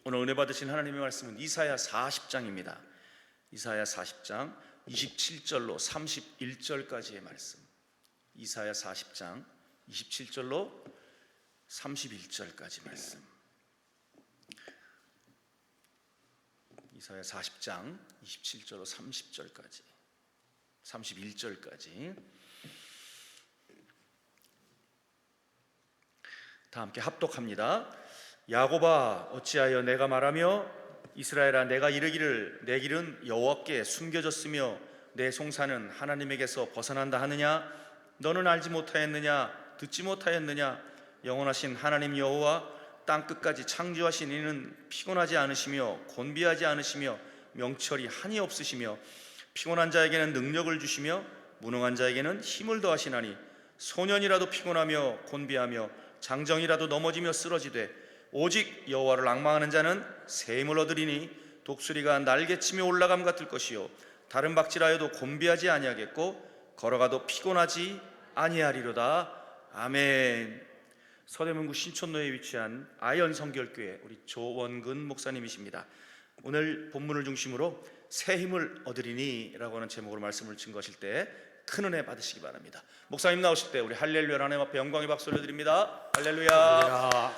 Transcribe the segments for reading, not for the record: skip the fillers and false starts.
오늘 은혜 받으신 하나님의 말씀은 이사야 40장입니다. 이사야 40장 27절로 31절까지의 말씀. 이사야 40장 27절로 31절까지 말씀. 이사야 40장 27절로 30절까지 31절까지 다 함께 합독합니다. 야곱아 어찌하여 내가 말하며 이스라엘아 내가 이르기를 내 길은 여호와께 숨겨졌으며 내 송사는 하나님에게서 벗어난다 하느냐? 너는 알지 못하였느냐? 듣지 못하였느냐? 영원하신 하나님 여호와 땅 끝까지 창조하신 이는 피곤하지 않으시며 곤비하지 않으시며 명철이 한이 없으시며 피곤한 자에게는 능력을 주시며 무능한 자에게는 힘을 더하시나니 소년이라도 피곤하며 곤비하며 장정이라도 넘어지며 쓰러지되 오직 여호와를 앙망하는 자는 새 힘을 얻으리니 독수리가 날개치며 올라감 같을 것이요 다른 박질하여도 곤비하지 아니하겠고 걸어가도 피곤하지 아니하리로다. 아멘. 서대문구 신촌로에 위치한 아연 성결교회 우리 조원근 목사님이십니다. 오늘 본문을 중심으로 새 힘을 얻으리니 라고 하는 제목으로 말씀을 증거하실 때 큰 은혜 받으시기 바랍니다. 목사님 나오실 때 우리 할렐루야 하나님 앞에 영광의 박수 올려드립니다. 할렐루야.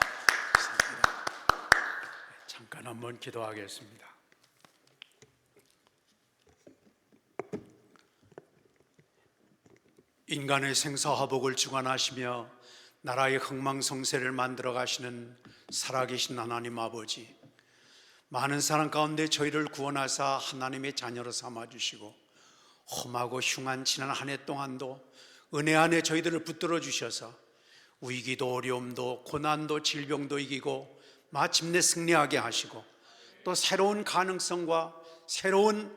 잠깐 한번 기도하겠습니다. 인간의 생사화복을 주관하시며 나라의 흥망성쇠를 만들어 가시는 살아계신 하나님 아버지, 많은 사람 가운데 저희를 구원하사 하나님의 자녀로 삼아주시고 험하고 흉한 지난 한 해 동안도 은혜 안에 저희들을 붙들어 주셔서 위기도 어려움도 고난도 질병도 이기고 마침내 승리하게 하시고 또 새로운 가능성과 새로운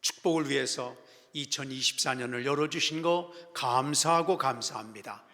축복을 위해서 2024년을 열어주신 거 감사하고 감사합니다.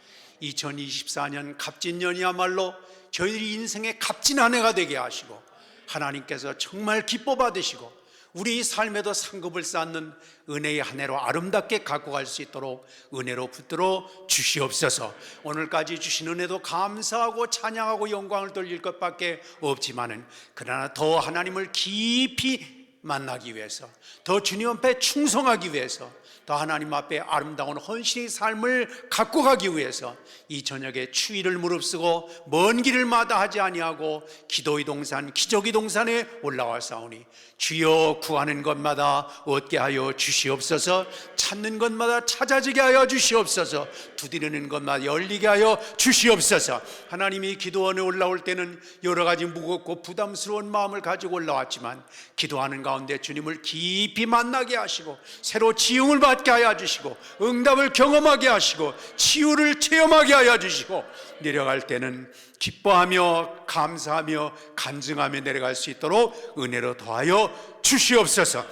2024년 갑진년이야말로 저희들이 인생의 값진 한 해가 되게 하시고 하나님께서 정말 기뻐 받으시고 우리 삶에도 상급을 쌓는 은혜의 한 해로 아름답게 갖고 갈 수 있도록 은혜로 붙들어 주시옵소서. 오늘까지 주신 은혜도 감사하고 찬양하고 영광을 돌릴 것밖에 없지만은 그러나 더 하나님을 깊이 만나기 위해서, 더 주님 앞에 충성하기 위해서, 더 하나님 앞에 아름다운 헌신의 삶을 갖고 가기 위해서 이 저녁에 추위를 무릅쓰고 먼 길을 마다하지 아니하고 기도의 동산 기적의 동산에 올라와 싸우니 주여 구하는 것마다 얻게 하여 주시옵소서. 찾는 것마다 찾아지게 하여 주시옵소서. 두드리는 것마다 열리게 하여 주시옵소서. 하나님이 기도원에 올라올 때는 여러 가지 무겁고 부담스러운 마음을 가지고 올라왔지만 기도하는 가운데 주님을 깊이 만나게 하시고 새로 지음을 받게 하여 주시고 응답을 경험하게 하시고 치유를 체험하게 하여 주시고 내려갈 때는 기뻐하며 감사하며 간증하며 내려갈 수 있도록 은혜로 더하여 주시옵소서.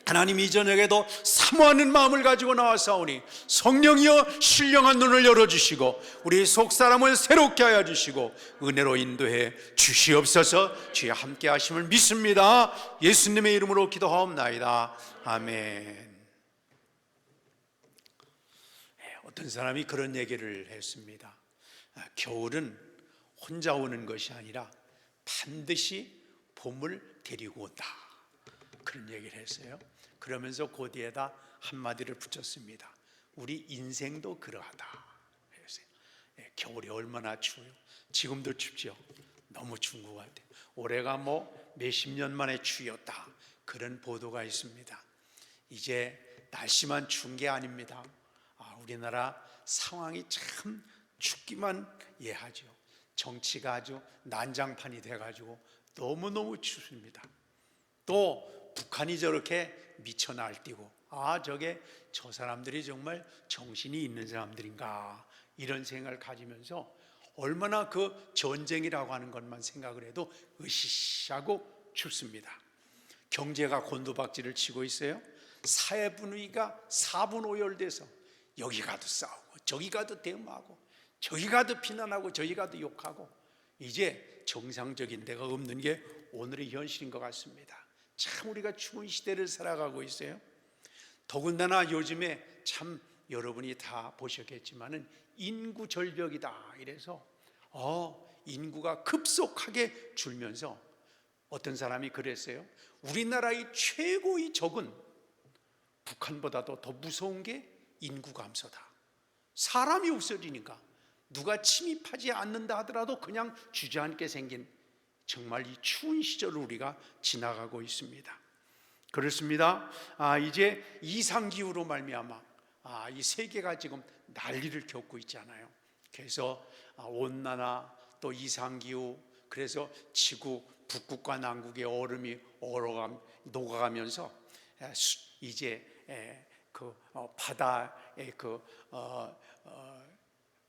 하나님 이 저녁에도 사모하는 마음을 가지고 나와사오니 성령이여 신령한 눈을 열어주시고 우리 속사람을 새롭게 하여 주시고 은혜로 인도해 주시옵소서. 주의 함께 하심을 믿습니다. 예수님의 이름으로 기도하옵나이다. 아멘. 어떤 사람이 그런 얘기를 했습니다. 겨울은 혼자 오는 것이 아니라 반드시 봄을 데리고 온다, 그런 얘기를 했어요. 그러면서 그 뒤에다 한마디를 붙였습니다. 우리 인생도 그러하다 했어요. 겨울이 얼마나 추워요. 지금도 춥죠. 너무 추운 것 같아요. 올해가 몇십 년 만에 추위였다, 그런 보도가 있습니다. 이제 날씨만 추운 게 아닙니다. 우리나라 상황이 참 춥기만 하죠. 정치가 아주 난장판이 돼가지고 너무너무 춥습니다. 또 북한이 저렇게 미쳐 날뛰고 저 사람들이 정말 정신이 있는 사람들인가, 이런 생각을 가지면서 얼마나 그 전쟁이라고 하는 것만 생각을 해도 으시시하고 춥습니다. 경제가 곤두박질을 치고 있어요. 사회 분위기가 사분오열돼서 여기 가도 싸우고 저기 가도 대응하고 저기 가도 비난하고 저기 가도 욕하고 이제 정상적인 데가 없는 게 오늘의 현실인 것 같습니다. 참 우리가 추운 시대를 살아가고 있어요. 더군다나 요즘에 참 여러분이 다 보셨겠지만은 인구 절벽이다 이래서 인구가 급속하게 줄면서 어떤 사람이 그랬어요. 우리나라의 최고의 적은 북한보다도 더 무서운 게 인구 감소다. 사람이 없어지니까 누가 침입하지 않는다 하더라도 그냥 주저앉게 생긴 정말 이 추운 시절을 우리가 지나가고 있습니다. 그렇습니다. 이제 이상기후로 말미암아 이 세계가 지금 난리를 겪고 있잖아요. 그래서 온난화 또 이상기후, 그래서 지구 북극과 남극의 얼음이 녹아가면서 이제 바다의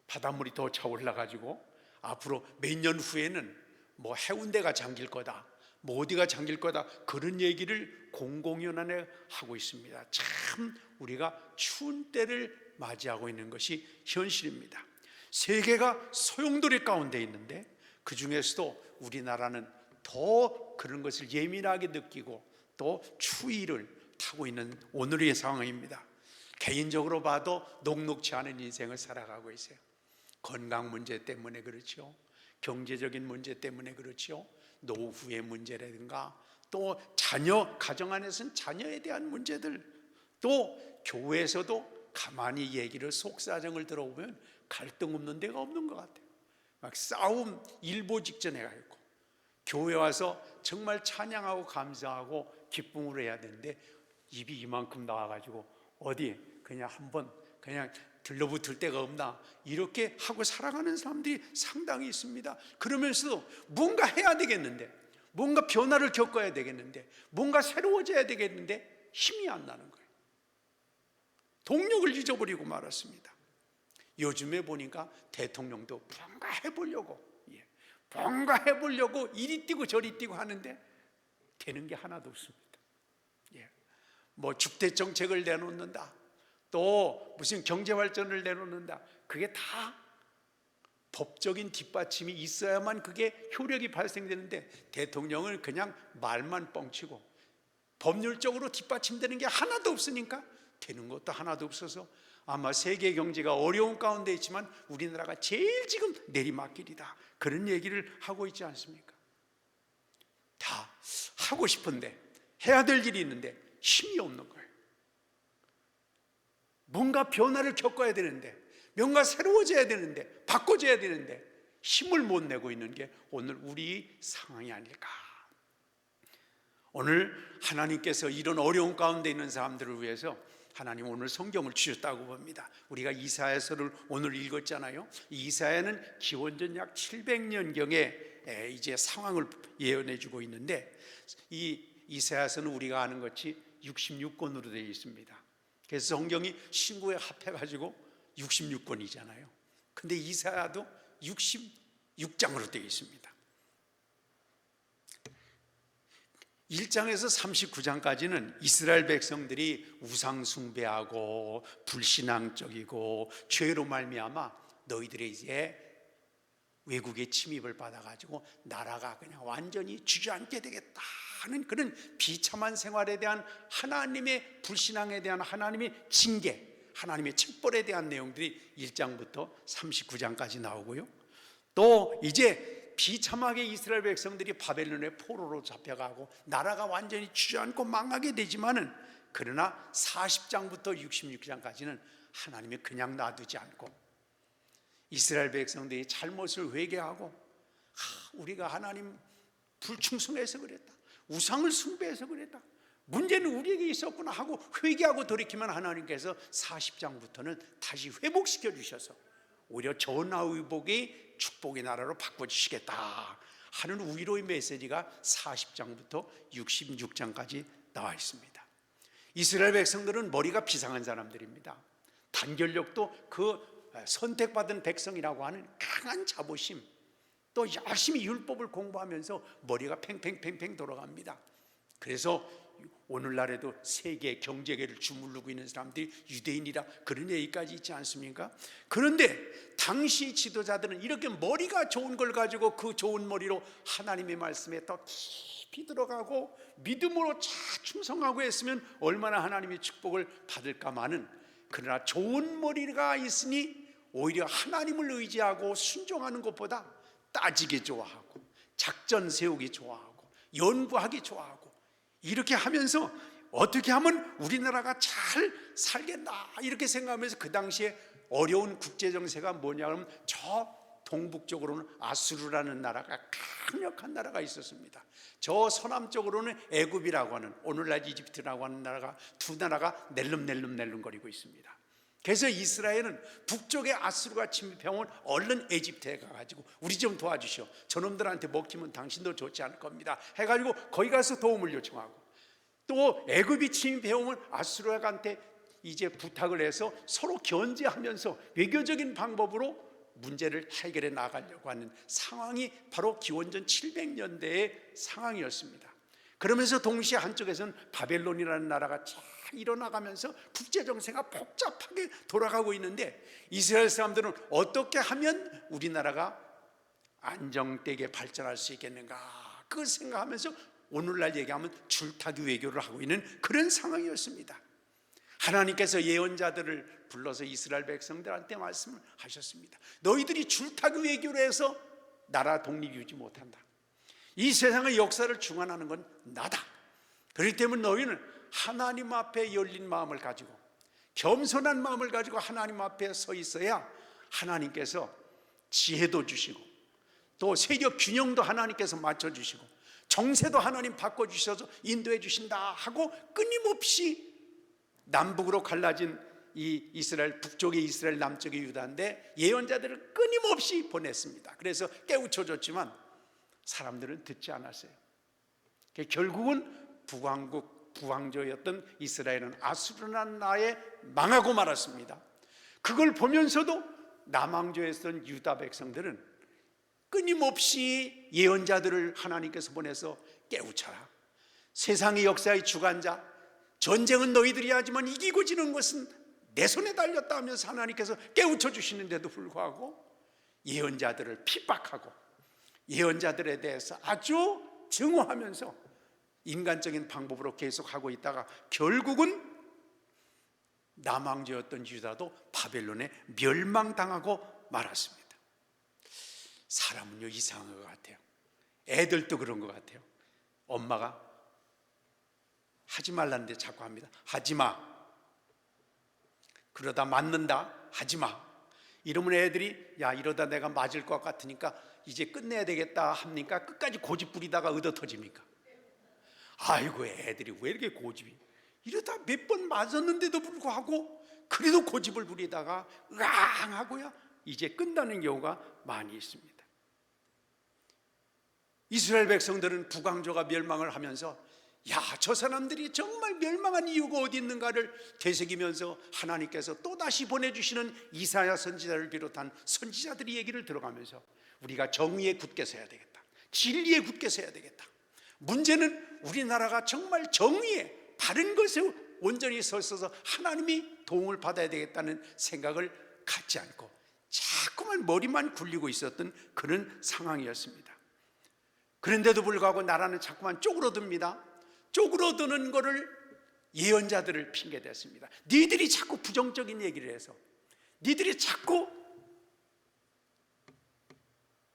바닷물이 더 차올라 가지고 앞으로 몇 년 후에는 뭐 해운대가 잠길 거다, 뭐 어디가 잠길 거다, 그런 얘기를 공공연하게 하고 있습니다. 참 우리가 추운 때를 맞이하고 있는 것이 현실입니다. 세계가 소용돌이 가운데 있는데 그 중에서도 우리나라는 더 그런 것을 예민하게 느끼고 또 추위를 타고 있는 오늘의 상황입니다. 개인적으로 봐도 녹록지 않은 인생을 살아가고 있어요. 건강 문제 때문에 그렇죠. 경제적인 문제 때문에 그렇죠. 노후의 문제라든가 또 자녀, 가정 안에서는 자녀에 대한 문제들, 또 교회에서도 가만히 얘기를 속사정을 들어보면 갈등 없는 데가 없는 것 같아요. 막 싸움 일보 직전에 가 있고, 교회 와서 정말 찬양하고 감사하고 기쁨으로 해야 되는데 입이 이만큼 나와가지고 어디 그냥 한번 그냥 들러붙을 데가 없나, 이렇게 하고 살아가는 사람들이 상당히 있습니다. 그러면서도 뭔가 해야 되겠는데, 뭔가 변화를 겪어야 되겠는데, 뭔가 새로워져야 되겠는데 힘이 안 나는 거예요. 동력을 잊어버리고 말았습니다. 요즘에 보니까 대통령도 뭔가 해보려고 이리 뛰고 저리 뛰고 하는데 되는 게 하나도 없습니다. 뭐 주택 정책을 내놓는다, 또 무슨 경제 발전을 내놓는다, 그게 다 법적인 뒷받침이 있어야만 그게 효력이 발생되는데 대통령은 그냥 말만 뻥치고 법률적으로 뒷받침되는 게 하나도 없으니까 되는 것도 하나도 없어서 아마 세계 경제가 어려운 가운데 있지만 우리나라가 제일 지금 내리막길이다, 그런 얘기를 하고 있지 않습니까? 다 하고 싶은데 해야 될 일이 있는데 힘이 없는 거예요. 뭔가 변화를 겪어야 되는데, 뭔가 새로워져야 되는데, 바꿔져야 되는데 힘을 못 내고 있는 게 오늘 우리 상황이 아닐까. 오늘 하나님께서 이런 어려운 가운데 있는 사람들을 위해서 하나님 오늘 성경을 주셨다고 봅니다. 우리가 이사야서를 오늘 읽었잖아요. 이사야는 기원전 약 700년경에 이제 상황을 예언해 주고 있는데, 이 이사야서는 우리가 아는 것이 66권으로 되어 있습니다. 그래서 성경이 신구에 합해가지고 66권이잖아요. 근데 이사야도 66장으로 되어 있습니다. 1장에서 39장까지는 이스라엘 백성들이 우상 숭배하고 불신앙적이고 죄로 말미암아 너희들이 이제 외국의 침입을 받아가지고 나라가 그냥 완전히 주저앉게 되겠다 하는 그런 비참한 생활에 대한 하나님의 불신앙에 대한 하나님의 징계, 하나님의 책벌에 대한 내용들이 1장부터 39장까지 나오고요. 또 이제 비참하게 이스라엘 백성들이 바벨론의 포로로 잡혀가고 나라가 완전히 주저앉고 망하게 되지만은, 그러나 40장부터 66장까지는 하나님이 그냥 놔두지 않고 이스라엘 백성들이 잘못을 회개하고 우리가 하나님 불충성해서 그랬다, 우상을 숭배해서 그랬다, 문제는 우리에게 있었구나 하고 회개하고 돌이키면 하나님께서 40장부터는 다시 회복시켜 주셔서 오히려 전화위복의 축복의 나라로 바꿔주시겠다 하는 위로의 메시지가 40장부터 66장까지 나와 있습니다. 이스라엘 백성들은 머리가 비상한 사람들입니다. 단결력도 그 선택받은 백성이라고 하는 강한 자부심, 또 열심히 율법을 공부하면서 머리가 팽팽팽팽 돌아갑니다. 그래서 오늘날에도 세계 경제계를 주무르고 있는 사람들이 유대인이라 그런 얘기까지 있지 않습니까? 그런데 당시 지도자들은 이렇게 머리가 좋은 걸 가지고 그 좋은 머리로 하나님의 말씀에 더 깊이 들어가고 믿음으로 충성하고 했으면 얼마나 하나님의 축복을 받을까마는, 그러나 좋은 머리가 있으니 오히려 하나님을 의지하고 순종하는 것보다 따지기 좋아하고 작전 세우기 좋아하고 연구하기 좋아하고, 이렇게 하면서 어떻게 하면 우리나라가 잘 살겠나 이렇게 생각하면서, 그 당시에 어려운 국제 정세가 뭐냐 하면 저 동북쪽으로는 아수르라는 나라가 강력한 나라가 있었습니다. 저 서남쪽으로는 애굽이라고 하는, 오늘날 이집트라고 하는 나라가, 두 나라가 낼름거리고 있습니다. 그래서 이스라엘은 북쪽에 아수르가 침입해오면 얼른 에집트에 가가지고 우리 좀 도와주시오, 저놈들한테 먹히면 당신도 좋지 않을 겁니다 해가지고 거기 가서 도움을 요청하고, 또 애굽이 침입해오면 아수르한테 이제 부탁을 해서 서로 견제하면서 외교적인 방법으로 문제를 해결해 나가려고 하는 상황이 바로 기원전 700년대의 상황이었습니다. 그러면서 동시에 한쪽에서는 바벨론이라는 나라가 잘 일어나가면서 국제 정세가 복잡하게 돌아가고 있는데, 이스라엘 사람들은 어떻게 하면 우리나라가 안정되게 발전할 수 있겠는가, 그걸 생각하면서 오늘날 얘기하면 줄타기 외교를 하고 있는 그런 상황이었습니다. 하나님께서 예언자들을 불러서 이스라엘 백성들한테 말씀을 하셨습니다. 너희들이 줄타기 외교로 해서 나라 독립 유지 못한다. 이 세상의 역사를 주관하는 건 나다. 그렇기 때문에 너희는 하나님 앞에 열린 마음을 가지고, 겸손한 마음을 가지고 하나님 앞에 서 있어야 하나님께서 지혜도 주시고, 또 세력 균형도 하나님께서 맞춰주시고, 정세도 하나님 바꿔주셔서 인도해 주신다 하고, 끊임없이 남북으로 갈라진 이 이스라엘, 북쪽의 이스라엘, 남쪽의 유다인데 예언자들을 끊임없이 보냈습니다. 그래서 깨우쳐줬지만 사람들은 듣지 않았어요. 결국은 북왕조였던 이스라엘은 아수르라는 나라에 망하고 말았습니다. 그걸 보면서도 남왕조였던 유다 백성들은 끊임없이 예언자들을 하나님께서 보내서 깨우쳐라, 세상의 역사의 주관자, 전쟁은 너희들이 하지만 이기고 지는 것은 내 손에 달렸다 하면서 하나님께서 깨우쳐 주시는데도 불구하고 예언자들을 핍박하고, 예언자들에 대해서 아주 증오하면서 인간적인 방법으로 계속하고 있다가 결국은 남왕조였던 유다도 바벨론에 멸망당하고 말았습니다. 사람은요 이상한 것 같아요. 애들도 그런 것 같아요. 엄마가 하지 말라는데 자꾸 합니다. 하지마. 그러다 맞는다. 하지마. 이러면 애들이 야 이러다 내가 맞을 것 같으니까 이제 끝내야 되겠다 합니까? 끝까지 고집 부리다가 얻어 터집니까? 아이고 애들이 왜 이렇게 고집이, 이러다 몇 번 맞았는데도 불구하고 그래도 고집을 부리다가 으앙 하고야 이제 끝나는 경우가 많이 있습니다. 이스라엘 백성들은 북왕조가 멸망을 하면서 야, 저 사람들이 정말 멸망한 이유가 어디 있는가를 되새기면서 하나님께서 또다시 보내주시는 이사야 선지자를 비롯한 선지자들이 얘기를 들어가면서 우리가 정의에 굳게 서야 되겠다, 진리에 굳게 서야 되겠다. 문제는 우리나라가 정말 정의에 바른 것에 온전히 서 있어서 하나님이 도움을 받아야 되겠다는 생각을 갖지 않고 자꾸만 머리만 굴리고 있었던 그런 상황이었습니다. 그런데도 불구하고 나라는 자꾸만 쪼그러듭니다. 쪼그러드는 거를 예언자들을 핑계댔습니다. 니들이 자꾸 부정적인 얘기를 해서, 니들이 자꾸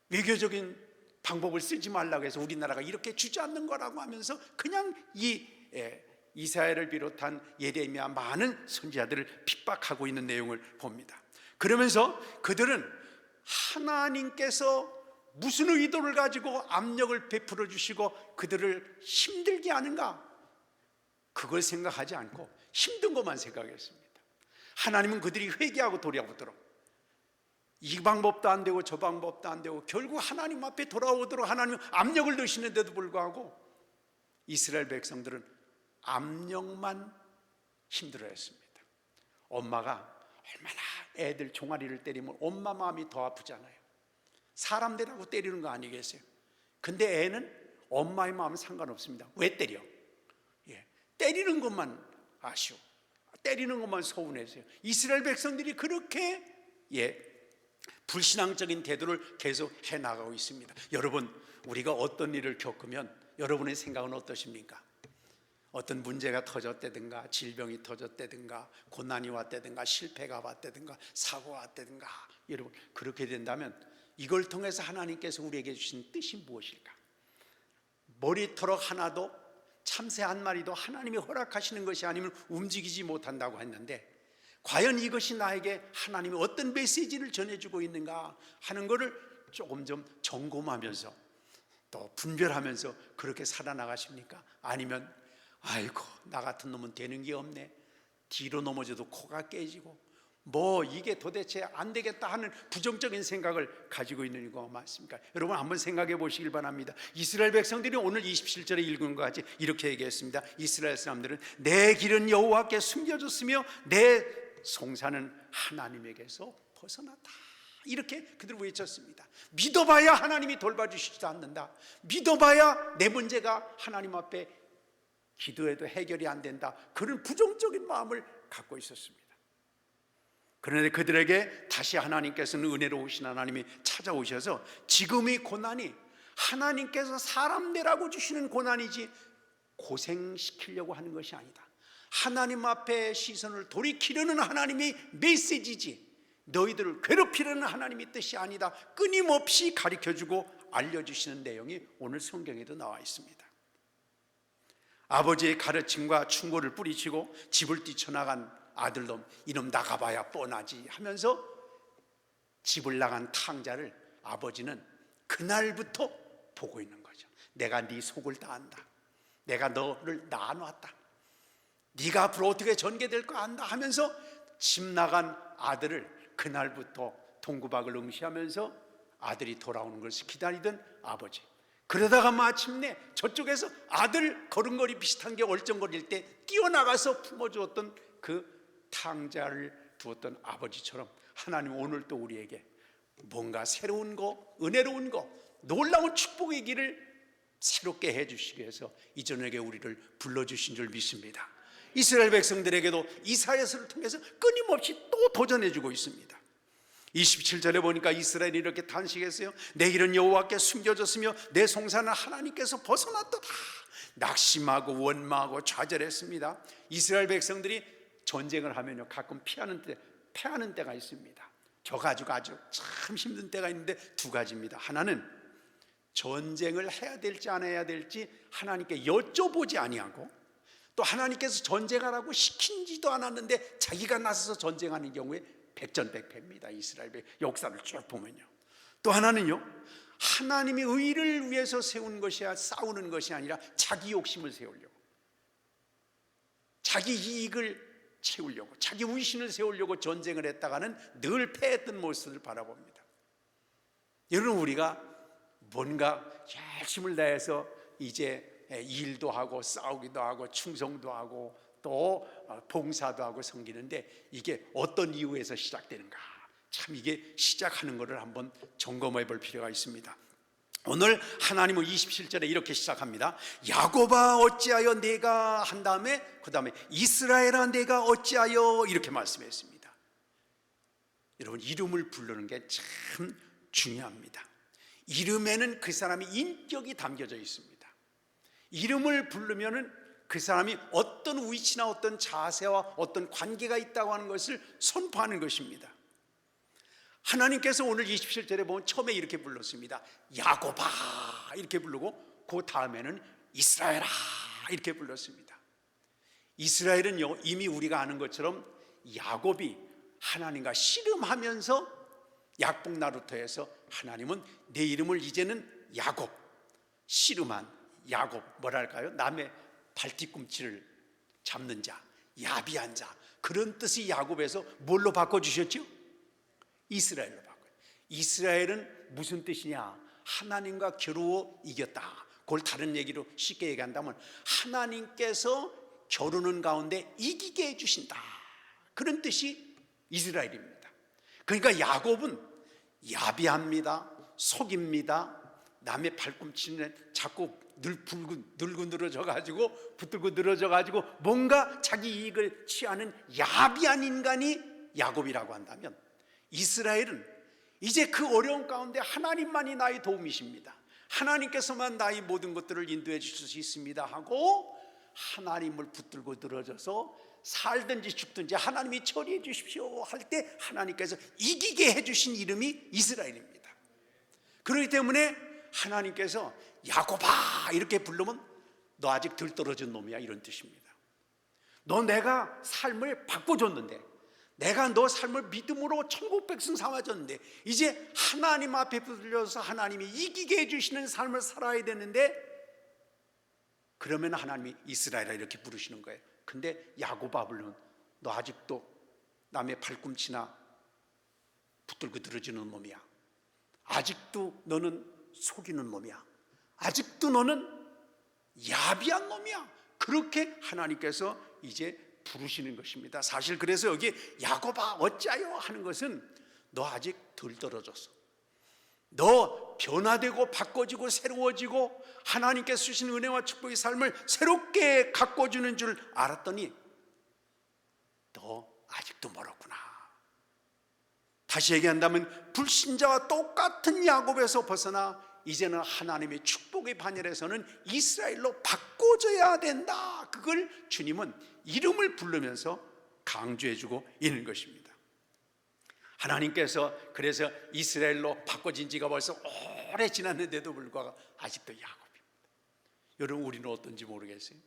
외교적인 방법을 쓰지 말라고 해서 우리나라가 이렇게 주저앉는 거라고 하면서 그냥 이사야를 비롯한 예레미야 많은 선지자들을 핍박하고 있는 내용을 봅니다. 그러면서 그들은 하나님께서 무슨 의도를 가지고 압력을 베풀어 주시고 그들을 힘들게 하는가, 그걸 생각하지 않고 힘든 것만 생각했습니다. 하나님은 그들이 회개하고 돌아오도록, 이 방법도 안 되고 저 방법도 안 되고 결국 하나님 앞에 돌아오도록 하나님은 압력을 넣으시는데도 불구하고 이스라엘 백성들은 압력만 힘들어했습니다. 엄마가 얼마나 애들 종아리를 때리면 엄마 마음이 더 아프잖아요. 사람들하고 때리는 거 아니겠어요? 근데 애는 엄마의 마음은 상관없습니다. 왜 때려? 때리는 것만 아쉬워, 때리는 것만 서운해서요. 이스라엘 백성들이 그렇게 불신앙적인 태도를 계속 해나가고 있습니다. 여러분, 우리가 어떤 일을 겪으면 여러분의 생각은 어떠십니까? 어떤 문제가 터졌다든가, 질병이 터졌다든가, 고난이 왔다든가, 실패가 왔다든가, 사고가 왔다든가, 여러분 그렇게 된다면 이걸 통해서 하나님께서 우리에게 주신 뜻이 무엇일까? 머리털럭 하나도, 참새 한 마리도 하나님이 허락하시는 것이 아니면 움직이지 못한다고 했는데, 과연 이것이 나에게 하나님이 어떤 메시지를 전해주고 있는가 하는 것을 조금 좀 점검하면서 또 분별하면서 그렇게 살아나가십니까? 아니면 아이고 나 같은 놈은 되는 게 없네, 뒤로 넘어져도 코가 깨지고 뭐 이게 도대체 안 되겠다 하는 부정적인 생각을 가지고 있는 거 맞습니까? 여러분 한번 생각해 보시길 바랍니다. 이스라엘 백성들이 오늘 27절에 읽은 것 같이 이렇게 얘기했습니다. 이스라엘 사람들은 내 길은 여호와께 숨겨졌으며 내 송사는 하나님에게서 벗어났다, 이렇게 그들 외쳤습니다. 믿어봐야 하나님이 돌봐주시지도 않는다, 믿어봐야 내 문제가 하나님 앞에 기도해도 해결이 안 된다, 그런 부정적인 마음을 갖고 있었습니다. 그런데 그들에게 다시 하나님께서는 은혜로우신 하나님이 찾아오셔서 지금의 고난이 하나님께서 사람 내라고 주시는 고난이지 고생시키려고 하는 것이 아니다, 하나님 앞에 시선을 돌이키려는 하나님의 메시지지 너희들을 괴롭히려는 하나님의 뜻이 아니다, 끊임없이 가르쳐주고 알려주시는 내용이 오늘 성경에도 나와 있습니다. 아버지의 가르침과 충고를 뿌리치고 집을 뛰쳐나간 아들놈, 이놈 나가봐야 뻔하지 하면서 집을 나간 탕자를 아버지는 그날부터 보고 있는 거죠. 내가 네 속을 다 안다, 내가 너를 낳아놨다, 네가 앞으로 어떻게 전개될 거 안다 하면서 집 나간 아들을 그날부터 동구박을 응시하면서 아들이 돌아오는 것을 기다리던 아버지, 그러다가 마침내 저쪽에서 아들 걸음걸이 비슷한 게 얼쩡거릴 때 뛰어나가서 품어주었던 그 탕자를 두었던 아버지처럼 하나님 오늘 또 우리에게 뭔가 새로운 거, 은혜로운 거, 놀라운 축복의 길을 새롭게 해주시기 위해서 이 저녁에 우리를 불러주신 줄 믿습니다. 이스라엘 백성들에게도 이사야서를 통해서 끊임없이 또 도전해주고 있습니다. 27절에 보니까 이스라엘이 이렇게 탄식했어요. 내 길은 여호와께 숨겨졌으며 내 송사는 하나님께서 벗어났도다. 낙심하고 원망하고 좌절했습니다. 이스라엘 백성들이 전쟁을 하면요 가끔 패하는 때가 있습니다. 저 가지고 아주 참 힘든 때가 있는데 두 가지입니다. 하나는 전쟁을 해야 될지 안 해야 될지 하나님께 여쭤보지 아니하고, 또 하나님께서 전쟁하라고 시킨지도 않았는데 자기가 나서서 전쟁하는 경우에 백전백패입니다. 이스라엘 역사를 쭉 보면요. 또 하나는요, 하나님이 의를 위해서 세운 것이야 싸우는 것이 아니라 자기 욕심을 세우려고, 자기 이익을 채우려고, 자기 위신을 세우려고 전쟁을 했다가는 늘 패했던 모습을 바라봅니다. 여러분, 우리가 뭔가 열심을 다해서 이제 일도 하고 싸우기도 하고 충성도 하고 또 봉사도 하고 섬기는데 이게 어떤 이유에서 시작되는가, 참 이게 시작하는 것을 한번 점검해 볼 필요가 있습니다. 오늘 하나님은 27절에 이렇게 시작합니다. 야곱아 어찌하여 내가 한 다음에 그 다음에 이스라엘아 내가 어찌하여 이렇게 말씀했습니다. 여러분, 이름을 부르는 게 참 중요합니다. 이름에는 그 사람의 인격이 담겨져 있습니다. 이름을 부르면은 그 사람이 어떤 위치나 어떤 자세와 어떤 관계가 있다고 하는 것을 선포하는 것입니다. 하나님께서 오늘 27절에 보면 처음에 이렇게 불렀습니다. 야곱아 이렇게 부르고 그 다음에는 이스라엘아 이렇게 불렀습니다. 이스라엘은요, 이미 우리가 아는 것처럼 야곱이 하나님과 씨름하면서 약복 나루터에서 하나님은 내 이름을 이제는 야곱, 씨름한 야곱, 뭐랄까요, 남의 발뒤꿈치를 잡는 자, 야비한 자, 그런 뜻이 야곱에서 뭘로 바꿔주셨죠? 이스라엘로 바꿔요. 이스라엘은 무슨 뜻이냐? 하나님과 겨루어 이겼다. 그걸 다른 얘기로 쉽게 얘기한다면 하나님께서 겨루는 가운데 이기게 해주신다, 그런 뜻이 이스라엘입니다. 그러니까 야곱은 야비합니다, 속입니다, 남의 발꿈치는 자꾸 늘고 늘어져 가지고 붙들고 늘어져 가지고 뭔가 자기 이익을 취하는 야비한 인간이 야곱이라고 한다면, 이스라엘은 이제 그 어려운 가운데 하나님만이 나의 도움이십니다, 하나님께서만 나의 모든 것들을 인도해 주실 수 있습니다 하고 하나님을 붙들고 늘어져서 살든지 죽든지 하나님이 처리해 주십시오 할 때 하나님께서 이기게 해주신 이름이 이스라엘입니다. 그렇기 때문에 하나님께서 야곱아 이렇게 부르면 너 아직 덜 떨어진 놈이야, 이런 뜻입니다. 너 내가 삶을 바꿔줬는데, 내가 너 삶을 믿음으로 천국 백성 삼아줬는데, 이제 하나님 앞에 붙들려서 하나님이 이기게 해주시는 삶을 살아야 되는데, 그러면 하나님이 이스라엘아 이렇게 부르시는 거예요. 근데 야곱아 부르면 너 아직도 남의 발꿈치나 붙들고 들어주는 놈이야. 아직도 너는 속이는 놈이야. 아직도 너는 야비한 놈이야. 그렇게 하나님께서 이제 부르시는 것입니다. 사실 그래서 여기 야곱아 어찌하여 하는 것은 너 아직 덜 떨어졌어. 너 변화되고 바꿔지고 새로워지고 하나님께서 주신 은혜와 축복의 삶을 새롭게 가꿔주는 줄 알았더니 너 아직도 멀었구나. 다시 얘기한다면 불신자와 똑같은 야곱에서 벗어나 이제는 하나님의 축복의 반열에서는 이스라엘로 바꿔줘야 된다. 그걸 주님은 이름을 부르면서 강조해주고 있는 것입니다. 하나님께서 그래서 이스라엘로 바꿔진 지가 벌써 오래 지났는데도 불구하고 아직도 야곱입니다. 여러분, 우리는 어떤지 모르겠어요.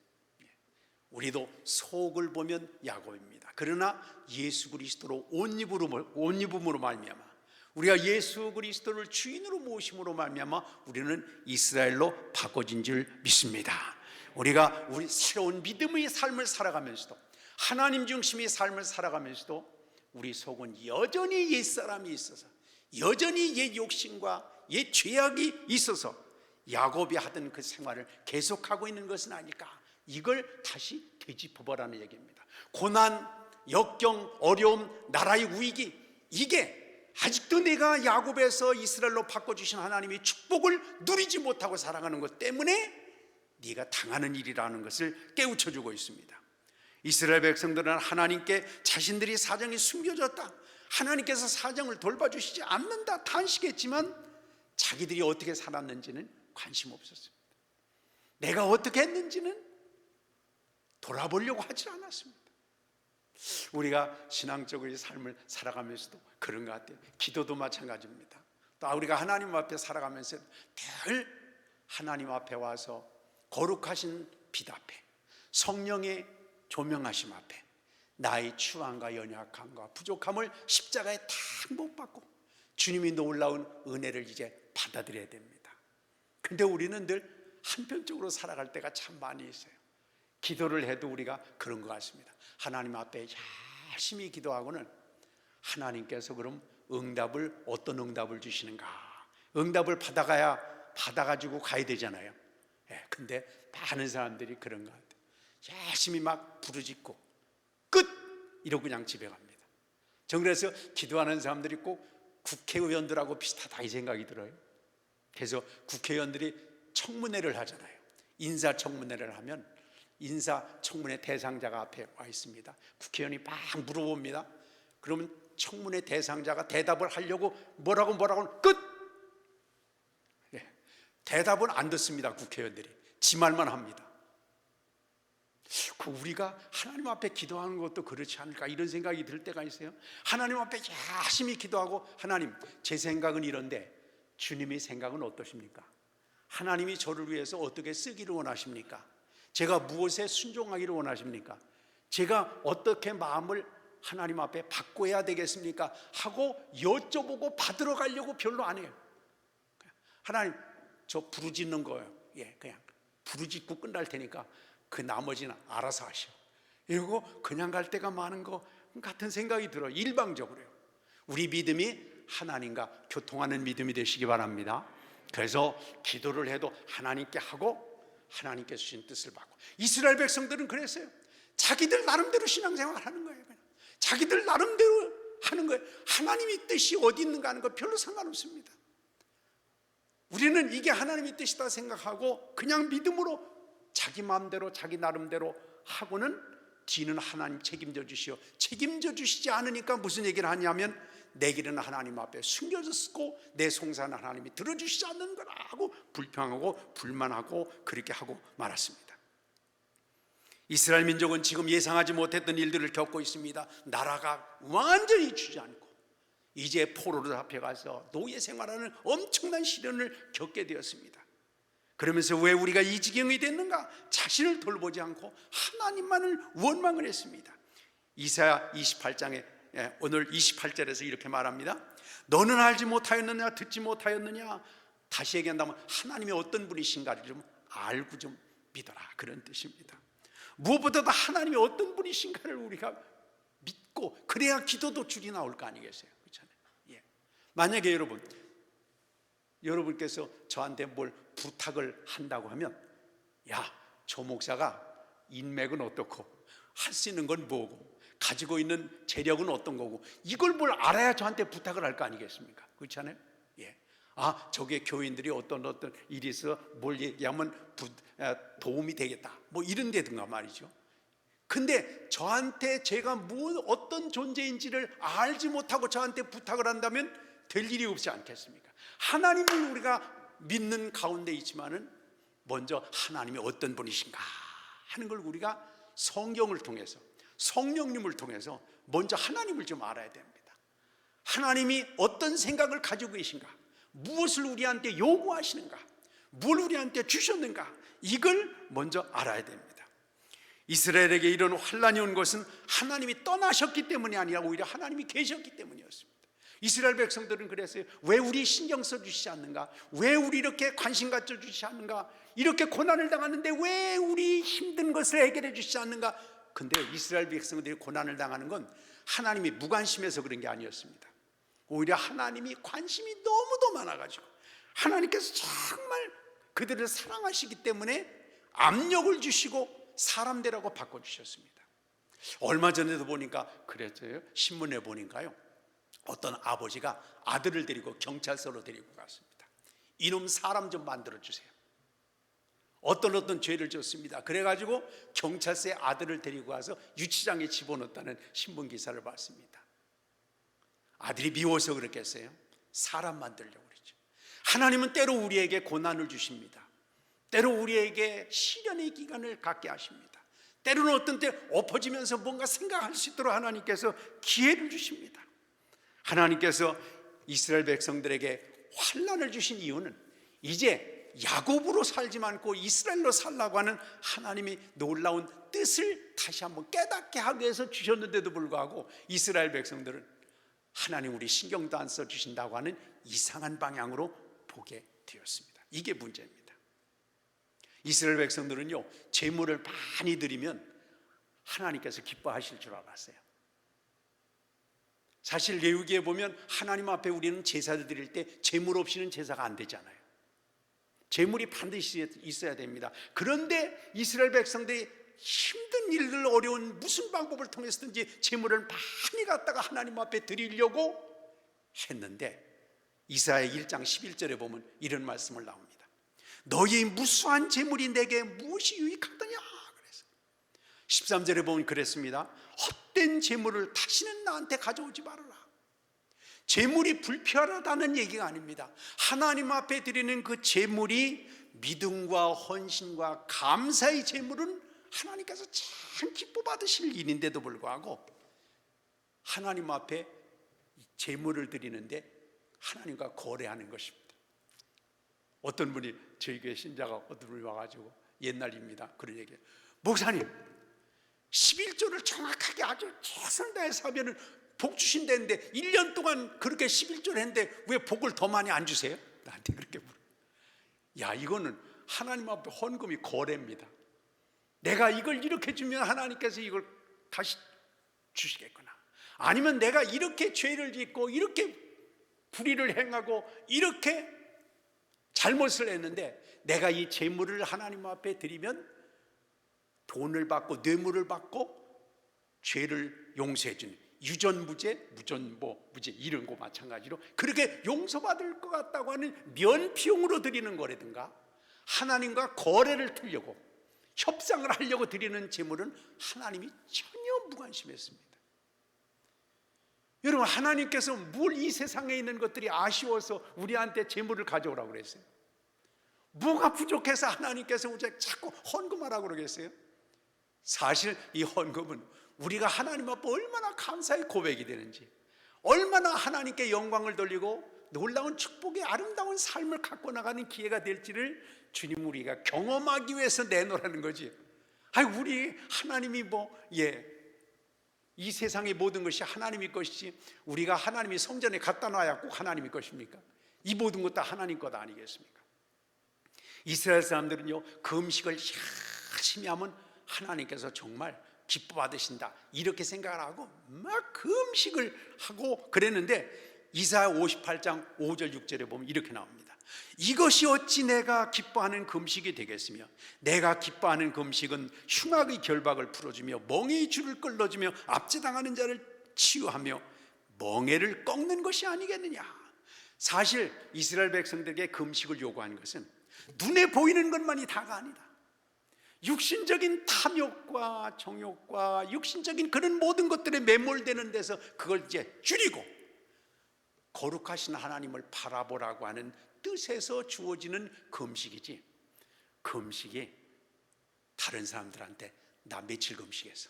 우리도 속을 보면 야곱입니다. 그러나 예수 그리스도로 옷 입음으로 말미암아, 우리가 예수 그리스도를 주인으로 모심으로 말미암아 우리는 이스라엘로 바꿔진 줄 믿습니다. 우리가 우리 새로운 믿음의 삶을 살아가면서도, 하나님 중심의 삶을 살아가면서도 우리 속은 여전히 옛사람이 있어서, 여전히 옛 욕심과 옛 죄악이 있어서 야곱이 하던 그 생활을 계속하고 있는 것은 아닐까. 이걸 다시 되짚어보라는 얘기입니다. 고난, 역경, 어려움, 나라의 위기, 이게 아직도 내가 야곱에서 이스라엘로 바꿔주신 하나님의 축복을 누리지 못하고 살아가는 것 때문에 네가 당하는 일이라는 것을 깨우쳐주고 있습니다. 이스라엘 백성들은 하나님께 자신들이 사정이 숨겨졌다, 하나님께서 사정을 돌봐주시지 않는다 탄식했지만 자기들이 어떻게 살았는지는 관심 없었습니다. 내가 어떻게 했는지는 돌아보려고 하지 않았습니다. 우리가 신앙적으로 삶을 살아가면서도 그런 것 같아요. 기도도 마찬가지입니다. 또 우리가 하나님 앞에 살아가면서 늘 하나님 앞에 와서 거룩하신 빛 앞에, 성령의 조명하심 앞에 나의 추함과 연약함과 부족함을 십자가에 다 못 박고 주님이 놀라운 은혜를 이제 받아들여야 됩니다. 근데 우리는 늘 한편적으로 살아갈 때가 참 많이 있어요. 기도를 해도 우리가 그런 것 같습니다. 하나님 앞에 열심히 기도하고는 하나님께서 그럼 응답을, 어떤 응답을 주시는가? 응답을 받아가지고 가야 되잖아요. 근데 많은 사람들이 그런 것 같아요. 열심히 막 부르짖고 끝! 이러고 그냥 집에 갑니다. 전 그래서 기도하는 사람들이 꼭 국회의원들하고 비슷하다 이 생각이 들어요. 그래서 국회의원들이 청문회를 하잖아요. 인사청문회를 하면 인사청문회 대상자가 앞에 와 있습니다. 국회의원이 막 물어봅니다. 그러면 청문회 대상자가 대답을 하려고 뭐라고 끝! 대답은 안 듣습니다. 국회의원들이 지 말만 합니다. 우리가 하나님 앞에 기도하는 것도 그렇지 않을까, 이런 생각이 들 때가 있어요. 하나님 앞에 열심히 기도하고, 하나님 제 생각은 이런데 주님의 생각은 어떠십니까? 하나님이 저를 위해서 어떻게 쓰기를 원하십니까? 제가 무엇에 순종하기를 원하십니까? 제가 어떻게 마음을 하나님 앞에 바꿔야 되겠습니까? 하고 여쭤보고 받으러 가려고 별로 안 해요. 하나님 저 부르짖는 거예요. 그냥 부르짖고 끝날 테니까 그 나머지는 알아서 하시오. 이러고 그냥 갈 때가 많은 것 같은 생각이 들어요. 일방적으로요. 우리 믿음이 하나님과 교통하는 믿음이 되시기 바랍니다. 그래서 기도를 해도 하나님께 하고 하나님께 주신 뜻을 받고. 이스라엘 백성들은 그랬어요. 자기들 나름대로 신앙생활을 하는 거예요. 그냥. 자기들 나름대로 하는 거예요. 하나님의 뜻이 어디 있는가 하는 거 별로 상관없습니다. 우리는 이게 하나님의 뜻이다 생각하고 그냥 믿음으로 자기 마음대로 자기 나름대로 하고는 뒤는 하나님 책임져 주시오. 책임져 주시지 않으니까 무슨 얘기를 하냐면 내 길은 하나님 앞에 숨겨졌고 내 송사는 하나님이 들어주시지 않는 거라 하고 불평하고 불만하고 그렇게 하고 말았습니다. 이스라엘 민족은 지금 예상하지 못했던 일들을 겪고 있습니다. 나라가 완전히 주저앉고 이제 포로로 잡혀가서 노예 생활하는 엄청난 시련을 겪게 되었습니다. 그러면서 왜 우리가 이 지경이 됐는가? 자신을 돌보지 않고 하나님만을 원망을 했습니다. 이사야 28장에 오늘 28절에서 이렇게 말합니다. 너는 알지 못하였느냐, 듣지 못하였느냐. 다시 얘기한다면 하나님이 어떤 분이신가를 좀 알고 좀 믿어라, 그런 뜻입니다. 무엇보다도 하나님이 어떤 분이신가를 우리가 믿고 그래야 기도도 줄이 나올 거 아니겠어요? 그렇잖아요. 예. 만약에 여러분께서 저한테 뭘 부탁을 한다고 하면, 야, 조 목사가 인맥은 어떻고 할 수 있는 건 뭐고 가지고 있는 재력은 어떤 거고, 이걸 뭘 알아야 저한테 부탁을 할 거 아니겠습니까? 그렇잖아요. 예. 아, 저게 교인들이 어떤 일이 있어 뭘 얘기하면 도움이 되겠다, 뭐 이런 데든가 말이죠. 근데 저한테 제가 어떤 존재인지를 알지 못하고 저한테 부탁을 한다면 될 일이 없지 않겠습니까? 하나님을 우리가 믿는 가운데 있지만은 먼저 하나님이 어떤 분이신가 하는 걸 우리가 성경을 통해서, 성령님을 통해서 먼저 하나님을 좀 알아야 됩니다. 하나님이 어떤 생각을 가지고 계신가, 무엇을 우리한테 요구하시는가, 뭘 우리한테 주셨는가, 이걸 먼저 알아야 됩니다. 이스라엘에게 이런 환란이 온 것은 하나님이 떠나셨기 때문이 아니라 오히려 하나님이 계셨기 때문이었습니다. 이스라엘 백성들은 그랬어요. 왜 우리 신경 써주시지 않는가? 왜 우리 이렇게 관심 가져주시지 않는가? 이렇게 고난을 당하는데 왜 우리 힘든 것을 해결해 주시지 않는가? 근데 이스라엘 백성들이 고난을 당하는 건 하나님이 무관심해서 그런 게 아니었습니다. 오히려 하나님이 관심이 너무도 많아가지고 하나님께서 정말 그들을 사랑하시기 때문에 압력을 주시고 사람되라고 바꿔주셨습니다. 얼마 전에도 보니까 그랬어요. 신문에 보니까요, 어떤 아버지가 아들을 데리고 경찰서로 데리고 갔습니다. 이놈 사람 좀 만들어주세요. 어떤 죄를 졌습니다. 그래가지고 경찰서에 아들을 데리고 와서 유치장에 집어넣었다는 신문기사를 봤습니다. 아들이 미워서 그랬겠어요? 사람 만들려고 그랬죠. 하나님은 때로 우리에게 고난을 주십니다. 때로 우리에게 시련의 기간을 갖게 하십니다. 때로는 어떤 때 엎어지면서 뭔가 생각할 수 있도록 하나님께서 기회를 주십니다. 하나님께서 이스라엘 백성들에게 환난을 주신 이유는 이제 야곱으로 살지 않고 이스라엘로 살라고 하는 하나님이 놀라운 뜻을 다시 한번 깨닫게 하기 위해서 주셨는데도 불구하고 이스라엘 백성들은 하나님 우리 신경도 안 써주신다고 하는 이상한 방향으로 보게 되었습니다. 이게 문제입니다. 이스라엘 백성들은요, 제물을 많이 드리면 하나님께서 기뻐하실 줄 알았어요. 사실 레위기에 보면 하나님 앞에 우리는 제사를 드릴 때 제물 없이는 제사가 안 되잖아요. 제물이 반드시 있어야 됩니다. 그런데 이스라엘 백성들이 힘든 일들, 어려운 무슨 방법을 통해서든지 제물을 많이 갖다가 하나님 앞에 드리려고 했는데 이사야 1장 11절에 보면 이런 말씀을 나옵니다. 너희의 무수한 제물이 내게 무엇이 유익하더냐 그래서 13절에 보면 그랬습니다. 헛된 제물을 다시는 나한테 가져오지 말아라. 제물이 불편하다는 얘기가 아닙니다. 하나님 앞에 드리는 그 제물이 믿음과 헌신과 감사의 제물은 하나님께서 참 기뻐 받으실 일인데도 불구하고 하나님 앞에 제물을 드리는데 하나님과 거래하는 것입니다. 어떤 분이 저희 교회 신자가 어떤 분이 와가지고 옛날입니다. 그런 얘기예요. 목사님 11조를 정확하게 아주 최선을 다해서 하면 복 주신다는데 1년 동안 그렇게 11조를 했는데 왜 복을 더 많이 안 주세요? 나한테 그렇게 물어요. 야, 이거는 하나님 앞에 헌금이 거래입니다. 내가 이걸 이렇게 주면 하나님께서 이걸 다시 주시겠구나. 아니면 내가 이렇게 죄를 짓고 이렇게 불의를 행하고 이렇게 잘못을 했는데 내가 이 재물을 하나님 앞에 드리면 돈을 받고 뇌물을 받고 죄를 용서해 주는 유전무죄, 무죄 이런 거 마찬가지로 그렇게 용서받을 것 같다고 하는 면피용으로 드리는 거라든가 하나님과 거래를 틀려고 협상을 하려고 드리는 제물은 하나님이 전혀 무관심했습니다. 여러분, 하나님께서 뭘 이 세상에 있는 것들이 아쉬워서 우리한테 제물을 가져오라고 그랬어요? 뭐가 부족해서 하나님께서 자꾸 헌금하라고 그러겠어요? 사실 이 헌금은 우리가 하나님 앞에 얼마나 감사의 고백이 되는지, 얼마나 하나님께 영광을 돌리고 놀라운 축복의 아름다운 삶을 갖고 나가는 기회가 될지를 주님 우리가 경험하기 위해서 내놓으라는 거지. 우리 하나님이 이 세상의 모든 것이 하나님의 것이지 우리가 하나님이 성전에 갖다 놔야 꼭 하나님의 것입니까? 이 모든 것도 하나님 것 아니겠습니까? 이스라엘 사람들은요, 그 음식을 열심히 하면 하나님께서 정말 기뻐 받으신다 이렇게 생각을 하고 막 그 음식을 하고 그랬는데, 이사야 58장 5절 6절에 보면 이렇게 나옵니다. 이것이 어찌 내가 기뻐하는 금식이 되겠으며, 내가 기뻐하는 금식은 흉악의 결박을 풀어주며 멍에의 줄을 끌어주며 압제당하는 자를 치유하며 멍에를 꺾는 것이 아니겠느냐. 사실 이스라엘 백성들에게 금식을 요구한 것은 눈에 보이는 것만이 다가 아니다. 육신적인 탐욕과 정욕과 육신적인 그런 모든 것들에 매몰되는 데서 그걸 이제 줄이고 거룩하신 하나님을 바라보라고 하는 뜻에서 주어지는 금식이지, 금식이 다른 사람들한테 나 며칠 금식했어,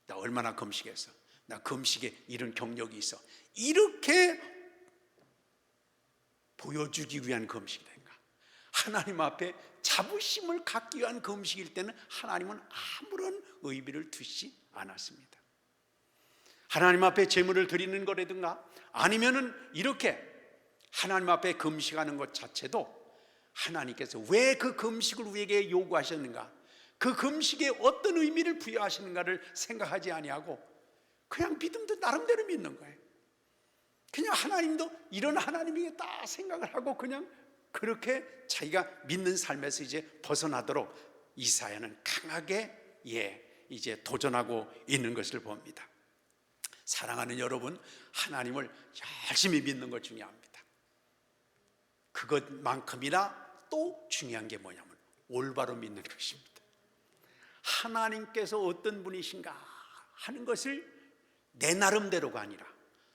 나 얼마나 금식했어, 나 금식에 이런 경력이 있어, 이렇게 보여주기 위한 금식이 된가? 하나님 앞에 자부심을 갖기 위한 금식일 때는 하나님은 아무런 의미를 두지 않았습니다. 하나님 앞에 제물을 드리는 거라든가 아니면은 이렇게 하나님 앞에 금식하는 것 자체도 하나님께서 왜 그 금식을 우리에게 요구하셨는가, 그 금식에 어떤 의미를 부여하시는가를 생각하지 아니하고 그냥 믿음도 나름대로 믿는 거예요. 그냥 하나님도 이런 하나님이겠다 생각을 하고 그냥 그렇게 자기가 믿는 삶에서 이제 벗어나도록 이사야는 강하게 이제 도전하고 있는 것을 봅니다. 사랑하는 여러분, 하나님을 열심히 믿는 것 중요합니다. 그것만큼이나 또 중요한 게 뭐냐면 올바로 믿는 것입니다. 하나님께서 어떤 분이신가 하는 것을 내 나름대로가 아니라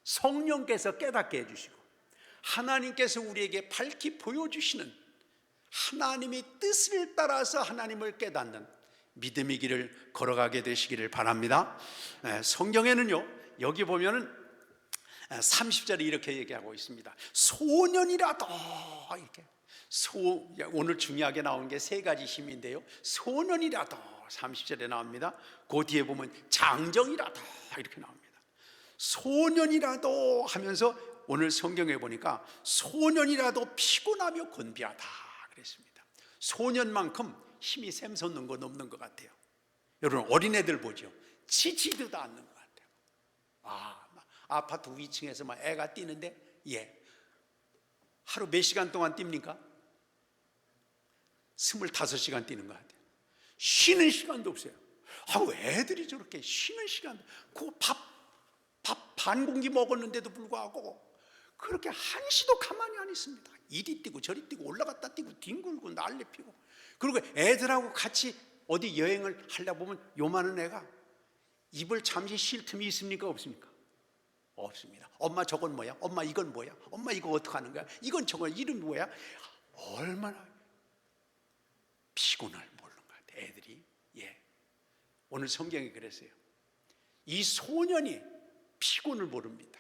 성령께서 깨닫게 해주시고 하나님께서 우리에게 밝히 보여주시는 하나님의 뜻을 따라서 하나님을 깨닫는 믿음의 길을 걸어가게 되시기를 바랍니다. 성경에는요, 여기 보면은 30절에 이렇게 얘기하고 있습니다. 소년이라도, 이렇게 오늘 중요하게 나온 게 세 가지 힘인데요, 소년이라도 30절에 나옵니다. 그 뒤에 보면 장정이라도 이렇게 나옵니다. 소년이라도 하면서 오늘 성경에 보니까 소년이라도 피곤하며 곤비하다 그랬습니다. 소년만큼 힘이 샘솟는 건 없는 것 같아요. 여러분 어린애들 보죠. 지치지도 않는 것 같아요. 아파트 위층에서 막 애가 뛰는데 하루 몇 시간 동안 뜁니까? 25시간 뛰는 것 같아요. 쉬는 시간도 없어요. 애들이 저렇게 쉬는 시간도, 밥 반 공기 먹었는데도 불구하고 그렇게 한시도 가만히 안 있습니다. 이리 뛰고 저리 뛰고 올라갔다 뛰고 뒹굴고 난리 피고. 그리고 애들하고 같이 어디 여행을 하려고 보면 요만한 애가 입을 잠시 쉴 틈이 있습니까? 없습니까? 없습니다. 엄마 저건 뭐야? 엄마 이건 뭐야? 엄마 이거 어떻게 하는 거야? 이건 저건 이름 뭐야? 얼마나 피곤을 모르는 것 같아요, 애들이. 오늘 성경이 그랬어요. 이 소년이 피곤을 모릅니다.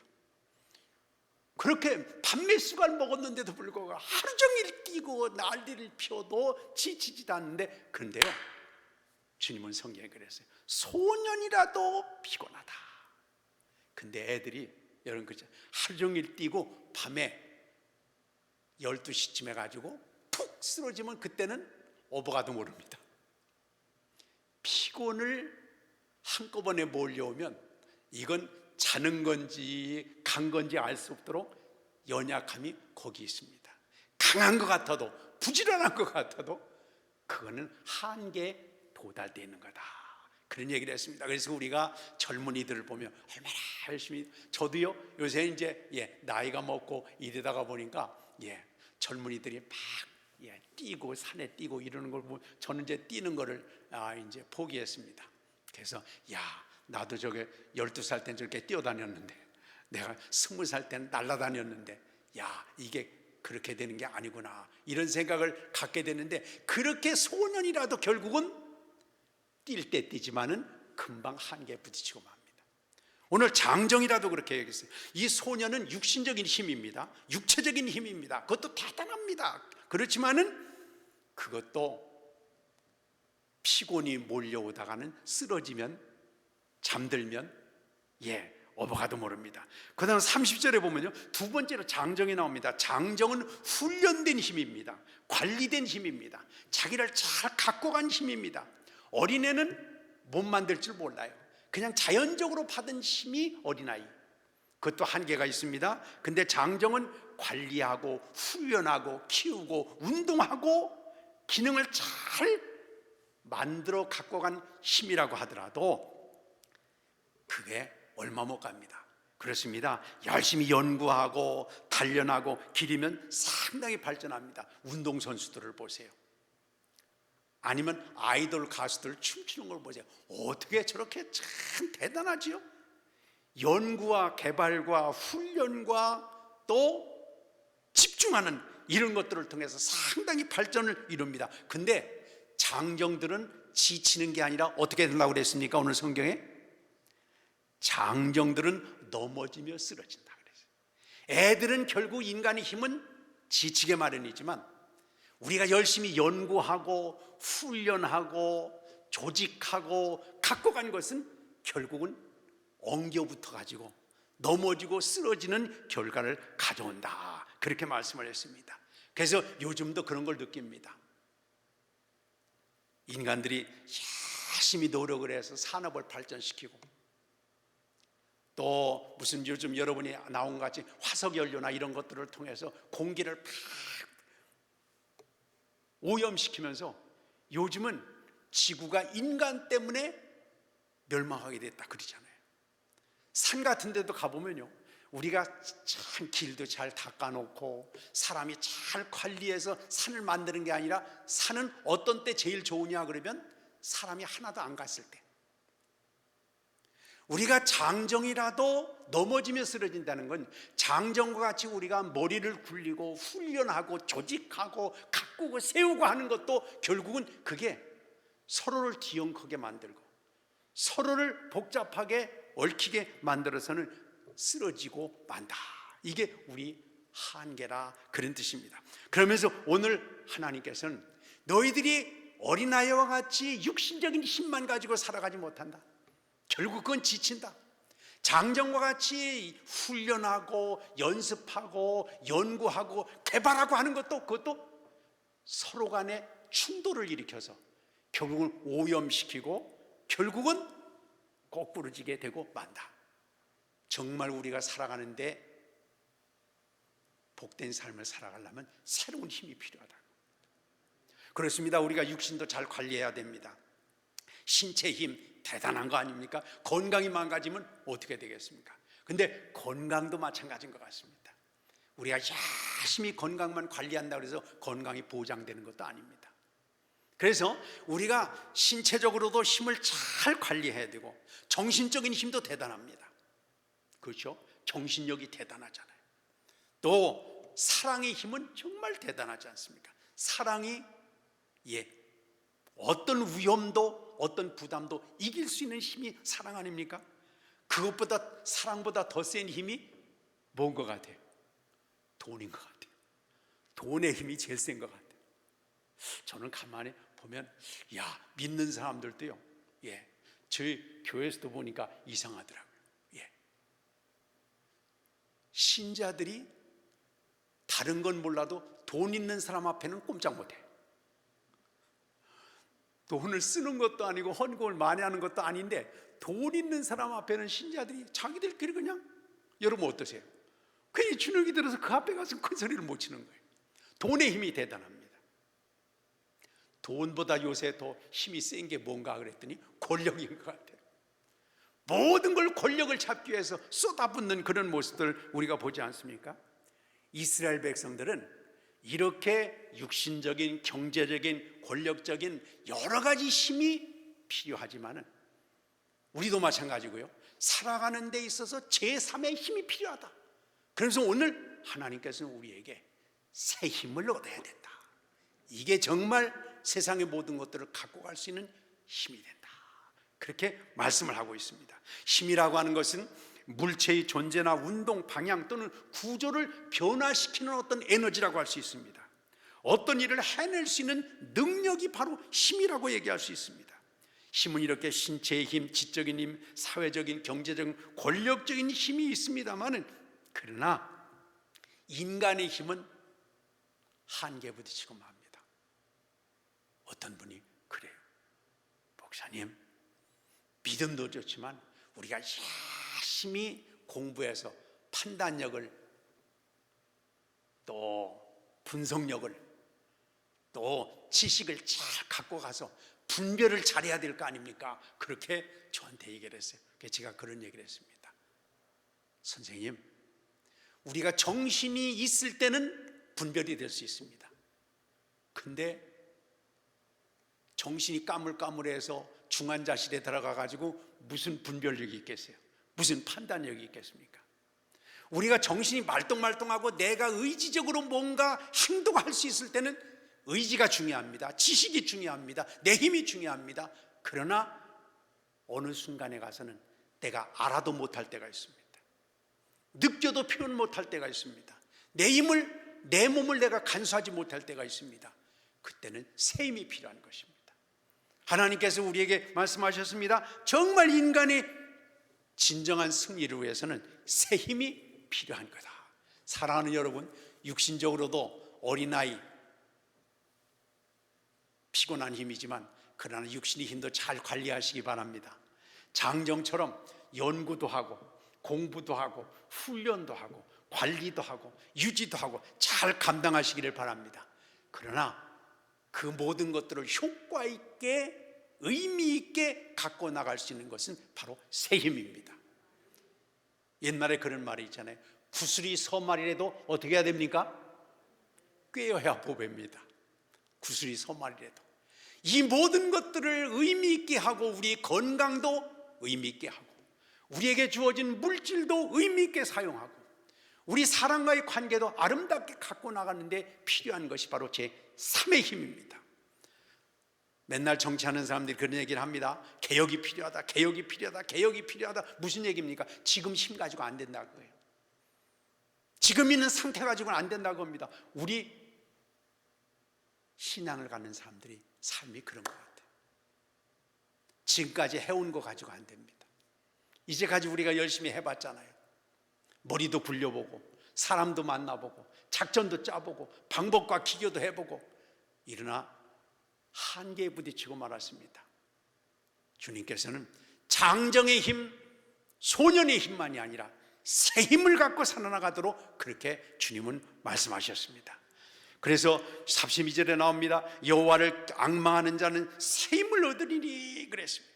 그렇게 밥 몇 숟갈 먹었는데도 불구하고 하루 종일 뛰고 난리를 피워도 지치지도 않는데, 그런데요, 주님은 성경에 그랬어요. 소년이라도 피곤하다. 근데 애들이 여러분 그렇죠, 하루 종일 뛰고 밤에 12시쯤 해가지고 푹 쓰러지면 그때는 오버가도 모릅니다. 피곤을 한꺼번에 몰려오면 이건 자는 건지 간 건지 알 수 없도록 연약함이 거기 있습니다. 강한 것 같아도, 부지런한 것 같아도 그거는 한계에 도달되어 있는 거다, 그런 얘기를 했습니다. 그래서 우리가 젊은이들을 보면 얼마나 열심히, 저도요 요새 이제 나이가 먹고 이러다가 보니까 젊은이들이 막 뛰고 산에 뛰고 이러는 걸 보면 저는 이제 뛰는 거를 이제 포기했습니다. 그래서 나도 저게 12살 땐 저렇게 뛰어다녔는데, 내가 20살 때는 날아다녔는데, 이게 그렇게 되는 게 아니구나, 이런 생각을 갖게 되는데, 그렇게 소년이라도 결국은 뛸 때 뛰지만은 금방 한계에 부딪히고 맙니다. 오늘 장정이라도 그렇게 얘기했어요. 이 소년은 육신적인 힘입니다. 육체적인 힘입니다. 그것도 대단합니다. 그렇지만은 그것도 피곤이 몰려오다가는 쓰러지면, 잠들면 업어가도 모릅니다. 그 다음 30절에 보면요, 두 번째로 장정이 나옵니다. 장정은 훈련된 힘입니다. 관리된 힘입니다. 자기를 잘 갖고 간 힘입니다. 어린애는 못 만들 줄 몰라요. 그냥 자연적으로 받은 힘이 어린아이. 그것도 한계가 있습니다. 근데 장정은 관리하고 훈련하고 키우고 운동하고 기능을 잘 만들어 갖고 간 힘이라고 하더라도 그게 얼마 못 갑니다. 그렇습니다. 열심히 연구하고 단련하고 기르면 상당히 발전합니다. 운동선수들을 보세요. 아니면 아이돌 가수들 춤추는 걸 보세요. 어떻게 저렇게 참 대단하지요? 연구와 개발과 훈련과 또 집중하는 이런 것들을 통해서 상당히 발전을 이룹니다. 근데 장정들은 지치는 게 아니라 어떻게 된다고 그랬습니까? 오늘 성경에 장정들은 넘어지며 쓰러진다 그랬어요. 애들은 결국 인간의 힘은 지치게 마련이지만 우리가 열심히 연구하고 훈련하고 조직하고 갖고 간 것은 결국은 엉겨붙어 가지고 넘어지고 쓰러지는 결과를 가져온다, 그렇게 말씀을 했습니다. 그래서 요즘도 그런 걸 느낍니다. 인간들이 열심히 노력을 해서 산업을 발전시키고 또 무슨 요즘 여러분이 나온 것 같이 화석연료나 이런 것들을 통해서 공기를 팍 오염시키면서 요즘은 지구가 인간 때문에 멸망하게 됐다 그러잖아요. 산 같은 데도 가보면요, 우리가 참 길도 잘 닦아놓고 사람이 잘 관리해서 산을 만드는 게 아니라 산은 어떤 때 제일 좋으냐 그러면 사람이 하나도 안 갔을 때. 우리가 장정이라도 넘어지며 쓰러진다는 건 장정과 같이 우리가 머리를 굴리고 훈련하고 조직하고 가꾸고 세우고 하는 것도 결국은 그게 서로를 뒤엉크게 만들고 서로를 복잡하게 얽히게 만들어서는 쓰러지고 만다. 이게 우리 한계라, 그런 뜻입니다. 그러면서 오늘 하나님께서는 너희들이 어린아이와 같이 육신적인 힘만 가지고 살아가지 못한다. 결국 그건 지친다. 장정과 같이 훈련하고 연습하고 연구하고 개발하고 하는 것도 그것도 서로 간에 충돌을 일으켜서 결국은 오염시키고 결국은 거꾸러지게 되고 만다. 정말 우리가 살아가는데 복된 삶을 살아가려면 새로운 힘이 필요하다. 그렇습니다. 우리가 육신도 잘 관리해야 됩니다. 신체 힘 대단한 거 아닙니까? 건강이 망가지면 어떻게 되겠습니까? 근데 건강도 마찬가지인 것 같습니다. 우리가 열심히 건강만 관리한다고 해서 건강이 보장되는 것도 아닙니다. 그래서 우리가 신체적으로도 힘을 잘 관리해야 되고 정신적인 힘도 대단합니다. 그렇죠? 정신력이 대단하잖아요. 또 사랑의 힘은 정말 대단하지 않습니까? 사랑이 어떤 위험도 어떤 부담도 이길 수 있는 힘이 사랑 아닙니까? 그것보다 사랑보다 더 센 힘이 뭔 것 같아요? 돈인 것 같아요. 돈의 힘이 제일 센 것 같아요. 저는 가만히 보면 믿는 사람들도요, 저희 교회에서도 보니까 이상하더라고요. 신자들이 다른 건 몰라도 돈 있는 사람 앞에는 꼼짝 못해. 돈을 쓰는 것도 아니고 헌금을 많이 하는 것도 아닌데 돈 있는 사람 앞에는 신자들이 자기들끼리 그냥, 여러분 어떠세요? 괜히 주눅이 들어서 그 앞에 가서 큰 소리를 못 치는 거예요. 돈의 힘이 대단합니다. 돈보다 요새 더 힘이 센 게 뭔가 그랬더니 권력인 것 같아요. 모든 걸 권력을 잡기 위해서 쏟아붓는 그런 모습들 우리가 보지 않습니까? 이스라엘 백성들은 이렇게 육신적인, 경제적인, 권력적인 여러 가지 힘이 필요하지만은 우리도 마찬가지고요, 살아가는 데 있어서 제3의 힘이 필요하다. 그래서 오늘 하나님께서는 우리에게 새 힘을 얻어야 된다. 이게 정말 세상의 모든 것들을 갖고 갈 수 있는 힘이 된다. 그렇게 말씀을 하고 있습니다. 힘이라고 하는 것은 물체의 존재나 운동, 방향 또는 구조를 변화시키는 어떤 에너지라고 할 수 있습니다. 어떤 일을 해낼 수 있는 능력이 바로 힘이라고 얘기할 수 있습니다. 힘은 이렇게 신체의 힘, 지적인 힘, 사회적인, 경제적인, 권력적인 힘이 있습니다만은, 그러나 인간의 힘은 한계에 부딪히고 맙니다. 어떤 분이 그래요. 목사님, 믿음도 좋지만 우리가 열심히 공부해서 판단력을, 또 분석력을, 또 지식을 잘 갖고 가서 분별을 잘해야 될 거 아닙니까? 그렇게 저한테 얘기를 했어요. 그래서 제가 그런 얘기를 했습니다. 선생님, 우리가 정신이 있을 때는 분별이 될 수 있습니다. 근데 정신이 까물까물해서 중환자실에 들어가 가지고 무슨 분별력이 있겠어요? 무슨 판단력이 있겠습니까? 우리가 정신이 말똥말똥하고 내가 의지적으로 뭔가 행동할 수 있을 때는 의지가 중요합니다. 지식이 중요합니다. 내 힘이 중요합니다. 그러나 어느 순간에 가서는 내가 알아도 못할 때가 있습니다. 느껴도 표현 못할 때가 있습니다. 내 몸을 내가 간수하지 못할 때가 있습니다. 그때는 새 힘이 필요한 것입니다. 하나님께서 우리에게 말씀하셨습니다. 정말 인간의 진정한 승리를 위해서는 새 힘이 필요한 거다. 사랑하는 여러분, 육신적으로도 어린아이 피곤한 힘이지만 그러나 육신의 힘도 잘 관리하시기 바랍니다. 장정처럼 연구도 하고 공부도 하고 훈련도 하고 관리도 하고 유지도 하고 잘 감당하시기를 바랍니다. 그러나 그 모든 것들을 효과 있게 의미 있게 갖고 나갈 수 있는 것은 바로 새 힘입니다. 옛날에 그런 말이 있잖아요. 구슬이 서말이라도 어떻게 해야 됩니까? 꿰어야 보배입니다. 구슬이 서말이라도 이 모든 것들을 의미 있게 하고 우리 건강도 의미 있게 하고 우리에게 주어진 물질도 의미 있게 사용하고 우리 사람과의 관계도 아름답게 갖고 나가는데 필요한 것이 바로 제3의 힘입니다. 맨날 정치하는 사람들이 그런 얘기를 합니다. 개혁이 필요하다, 개혁이 필요하다, 개혁이 필요하다. 무슨 얘기입니까? 지금 힘 가지고 안 된다고 해요. 지금 있는 상태 가지고는 안 된다고 합니다. 우리 신앙을 갖는 사람들이 삶이 그런 것 같아요. 지금까지 해온 거 가지고 안 됩니다. 이제까지 우리가 열심히 해봤잖아요. 머리도 굴려보고 사람도 만나보고 작전도 짜보고 방법과 기교도 해보고 그러나 한계에 부딪히고 말았습니다. 주님께서는 장정의 힘, 소년의 힘만이 아니라 새 힘을 갖고 살아나가도록 그렇게 주님은 말씀하셨습니다. 그래서 32절에 나옵니다. 여호와를 앙망하는 자는 새 힘을 얻으리니 그랬습니다.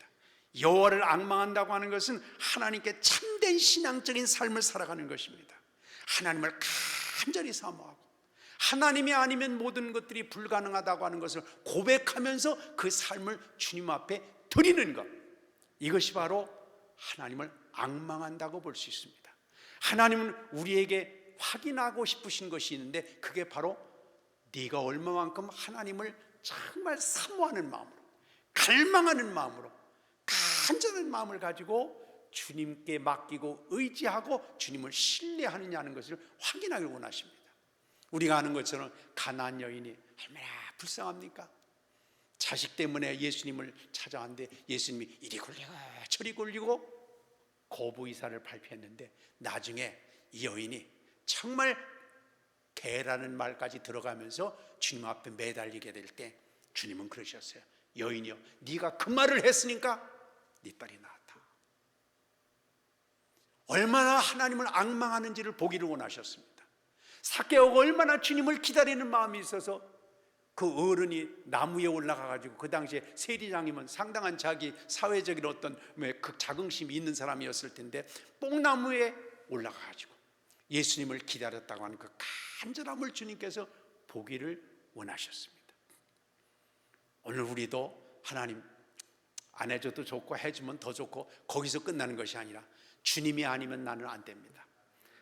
여호와를 앙망한다고 하는 것은 하나님께 참된 신앙적인 삶을 살아가는 것입니다. 하나님을 간절히 사모하고 하나님이 아니면 모든 것들이 불가능하다고 하는 것을 고백하면서 그 삶을 주님 앞에 드리는 것, 이것이 바로 하나님을 앙망한다고 볼 수 있습니다. 하나님은 우리에게 확인하고 싶으신 것이 있는데 그게 바로 네가 얼마만큼 하나님을 정말 사모하는 마음으로 갈망하는 마음으로 간절한 마음을 가지고 주님께 맡기고 의지하고 주님을 신뢰하느냐는 것을 확인하길 원하십니다. 우리가 아는 것처럼 가나안 여인이 얼마나 불쌍합니까? 자식 때문에 예수님을 찾아왔는데 예수님이 이리 굴리고 저리 굴리고 거부의사를 발표했는데 나중에 이 여인이 정말 개라는 말까지 들어가면서 주님 앞에 매달리게 될 때 주님은 그러셨어요. 여인이여, 네가 그 말을 했으니까 네 딸이 나았다. 얼마나 하나님을 앙망하는지를 보기를 원하셨습니다. 삭개오가 얼마나 주님을 기다리는 마음이 있어서 그 어른이 나무에 올라가가지고 그 당시에 세리장이면 상당한 자기 사회적인 어떤 그 자긍심이 있는 사람이었을 텐데 뽕나무에 올라가가지고 예수님을 기다렸다고 하는 그 간절함을 주님께서 보기를 원하셨습니다. 오늘 우리도 하나님 안 해줘도 좋고 해주면 더 좋고 거기서 끝나는 것이 아니라 주님이 아니면 나는 안 됩니다.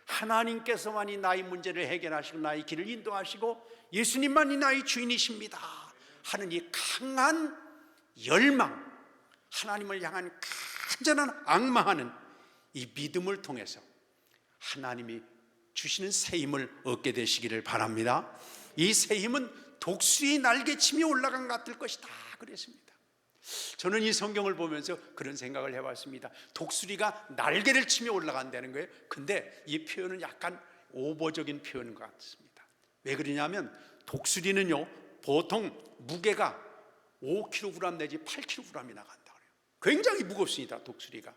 하나님께서만이 나의 문제를 해결하시고 나의 길을 인도하시고 예수님만이 나의 주인이십니다 하는 이 강한 열망, 하나님을 향한 간절한 앙망하는 이 믿음을 통해서 하나님이 주시는 새 힘을 얻게 되시기를 바랍니다. 이 새 힘은 독수리 날개치며 올라간 것 같을 것이다 그랬습니다. 저는 이 성경을 보면서 그런 생각을 해봤습니다. 독수리가 날개를 치며 올라간다는 거예요. 근데 이 표현은 약간 오버적인 표현인 것 같습니다. 왜 그러냐면 독수리는요 보통 무게가 5kg 내지 8kg이 나간다 그래요. 굉장히 무겁습니다, 독수리가.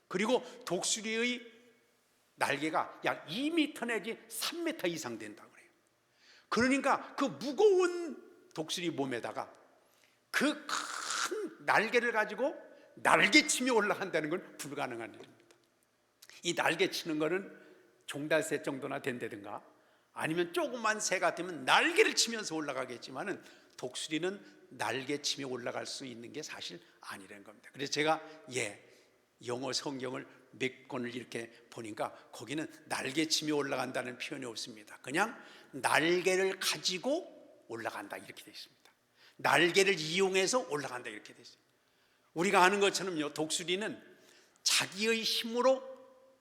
그리고 독수리의 날개가 약 2m 내지 3m 이상 된다 그래요. 그러니까 그 무거운 독수리 몸에다가 그 큰 날개를 가지고 날개치며 올라간다는 건 불가능한 일입니다. 이 날개치는 거는 종달새 정도나 된다든가 아니면 조그만 새 같으면 날개를 치면서 올라가겠지만은 독수리는 날개치며 올라갈 수 있는 게 사실 아니라는 겁니다. 그래서 제가 영어 성경을 몇 권을 이렇게 보니까 거기는 날개치며 올라간다는 표현이 없습니다. 그냥 날개를 가지고 올라간다 이렇게 되어 있습니다. 날개를 이용해서 올라간다 이렇게 되어 있습니다. 우리가 아는 것처럼요 독수리는 자기의 힘으로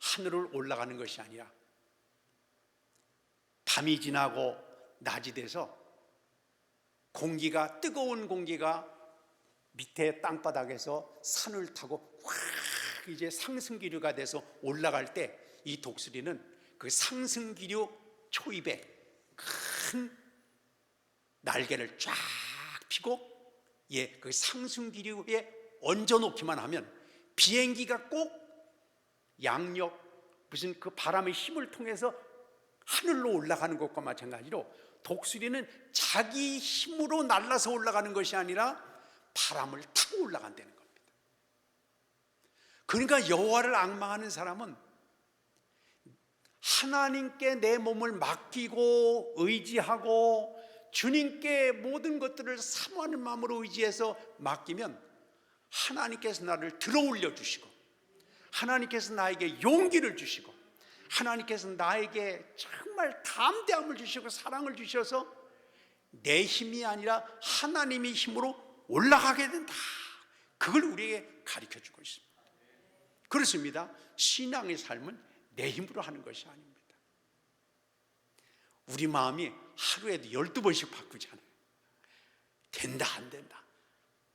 하늘을 올라가는 것이 아니라 밤이 지나고 낮이 돼서 공기가 뜨거운 공기가 밑에 땅바닥에서 산을 타고 확 이제 상승기류가 돼서 올라갈 때 이 독수리는 그 상승기류 초입에 큰 날개를 쫙 펴고 그 상승기류에 얹어놓기만 하면 비행기가 꼭 양력 무슨 그 바람의 힘을 통해서 하늘로 올라가는 것과 마찬가지로 독수리는 자기 힘으로 날아서 올라가는 것이 아니라 바람을 타고 올라간다는 겁니다. 그러니까 여호와를 앙망하는 사람은 하나님께 내 몸을 맡기고 의지하고 주님께 모든 것들을 사모하는 마음으로 의지해서 맡기면 하나님께서 나를 들어올려 주시고 하나님께서 나에게 용기를 주시고 하나님께서 나에게 정말 담대함을 주시고 사랑을 주셔서 내 힘이 아니라 하나님의 힘으로 올라가게 된다. 그걸 우리에게 가르쳐 주고 있습니다. 그렇습니다. 신앙의 삶은 내 힘으로 하는 것이 아닙니다. 우리 마음이 하루에도 12번씩 바꾸잖아요. 된다 안 된다,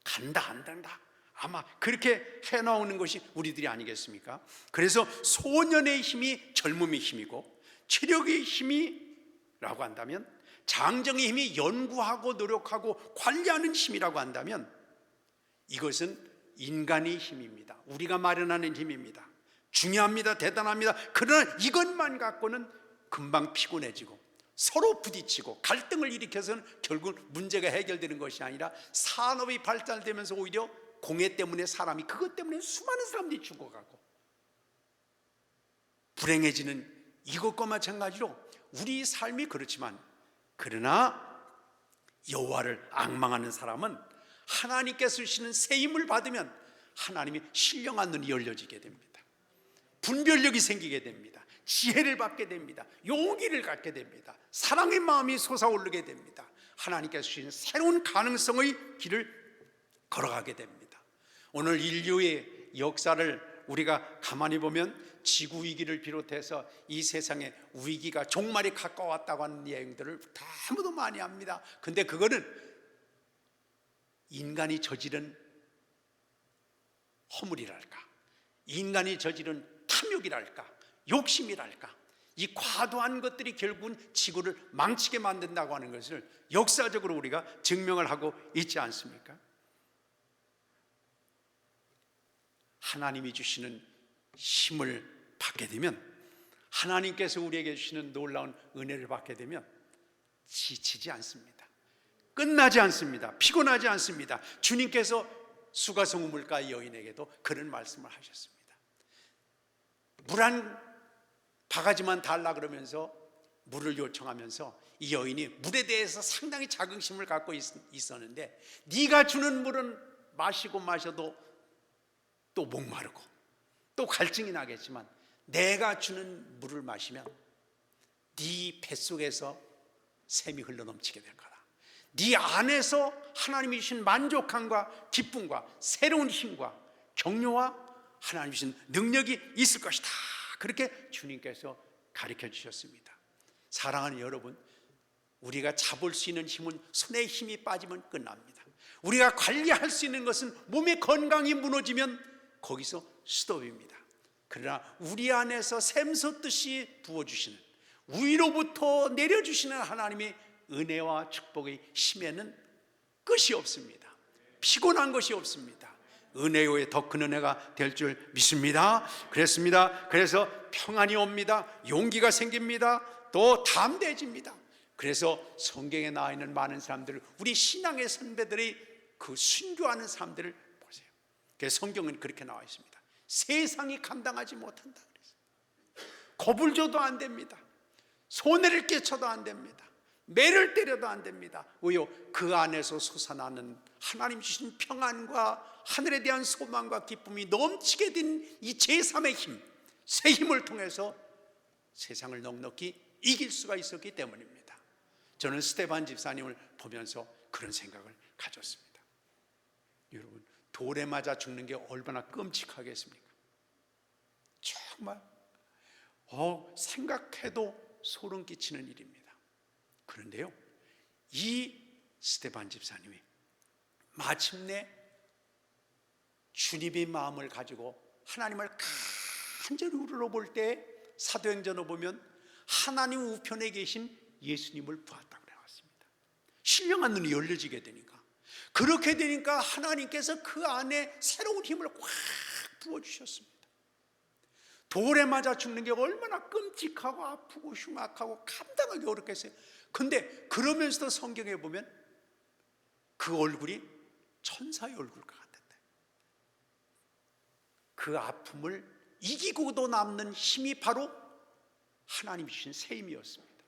간다 안 된다. 아마 그렇게 해나오는 것이 우리들이 아니겠습니까? 그래서 소년의 힘이 젊음의 힘이고 체력의 힘이라고 한다면 장정의 힘이 연구하고 노력하고 관리하는 힘이라고 한다면 이것은 인간의 힘입니다. 우리가 마련하는 힘입니다. 중요합니다. 대단합니다. 그러나 이것만 갖고는 금방 피곤해지고 서로 부딪히고 갈등을 일으켜서는 결국 문제가 해결되는 것이 아니라 산업이 발달되면서 오히려 공해 때문에 사람이 그것 때문에 수많은 사람들이 죽어가고 불행해지는 이것과 마찬가지로 우리 삶이 그렇지만 그러나 여호와를 앙망하는 사람은 하나님께서 주시는 새 힘을 받으면 하나님이 신령한 눈이 열려지게 됩니다. 분별력이 생기게 됩니다. 지혜를 받게 됩니다. 용기를 갖게 됩니다. 사랑의 마음이 솟아오르게 됩니다. 하나님께서 주시는 새로운 가능성의 길을 걸어가게 됩니다. 오늘 인류의 역사를 우리가 가만히 보면 지구 위기를 비롯해서 이 세상에 위기가 종말이 가까웠다고 하는 내용들을 너무도 많이 합니다. 근데 그거는 인간이 저지른 허물이랄까, 인간이 저지른 탐욕이랄까, 욕심이랄까, 이 과도한 것들이 결국은 지구를 망치게 만든다고 하는 것을 역사적으로 우리가 증명을 하고 있지 않습니까? 하나님이 주시는 힘을 받게 되면, 하나님께서 우리에게 주시는 놀라운 은혜를 받게 되면 지치지 않습니다. 끝나지 않습니다. 피곤하지 않습니다. 주님께서 수가성 우물가 여인에게도 그런 말씀을 하셨습니다. 물 한 바가지만 달라 그러면서 물을 요청하면서 이 여인이 물에 대해서 상당히 자긍심을 갖고 있었는데, 네가 주는 물은 마시고 마셔도 또 목마르고 또 갈증이 나겠지만 내가 주는 물을 마시면 네 뱃속에서 샘이 흘러넘치게 될 거다. 네 안에서 하나님이 주신 만족함과 기쁨과 새로운 힘과 격려와 하나님이 주신 능력이 있을 것이다. 그렇게 주님께서 가르쳐 주셨습니다. 사랑하는 여러분, 우리가 잡을 수 있는 힘은 손에 힘이 빠지면 끝납니다. 우리가 관리할 수 있는 것은 몸의 건강이 무너지면 거기서 스톱입니다. 그러나 우리 안에서 샘솟듯이 부어주시는, 위로부터 내려주시는 하나님의 은혜와 축복의 힘에는 끝이 없습니다. 피곤한 것이 없습니다. 은혜 위에 더 큰 은혜가 될 줄 믿습니다. 그래서 평안이 옵니다. 용기가 생깁니다. 또 담대해집니다. 그래서 성경에 나와 있는 많은 사람들, 우리 신앙의 선배들의 그 순교하는 사람들을 보세요. 그래서 성경은 그렇게 나와 있습니다. 세상이 감당하지 못한다 그랬어요. 겁을 줘도 안 됩니다. 손해를 끼쳐도 안 됩니다. 매를 때려도 안 됩니다. 왜요? 그 안에서 솟아나는 하나님 주신 평안과 하늘에 대한 소망과 기쁨이 넘치게 된 이 제3의 힘, 새 힘을 통해서 세상을 넉넉히 이길 수가 있었기 때문입니다. 저는 스테반 집사님을 보면서 그런 생각을 가졌습니다. 여러분, 돌에 맞아 죽는 게 얼마나 끔찍하겠습니까? 정말 생각해도 소름 끼치는 일입니다. 그런데요, 이 스테반 집사님이 마침내 주님의 마음을 가지고 하나님을 간절히 우러러볼 때 사도행전을 보면 하나님 우편에 계신 예수님을 보았다고 나왔습니다. 신령한 눈이 열려지게 되니까, 그렇게 되니까 하나님께서 그 안에 새로운 힘을 확 부어주셨습니다. 돌에 맞아 죽는 게 얼마나 끔찍하고 아프고 흉악하고 감당하기 어렵겠어요. 근데 그러면서도 성경에 보면 그 얼굴이 천사의 얼굴 같았대. 그 아픔을 이기고도 남는 힘이 바로 하나님이 주신 새 힘이었습니다.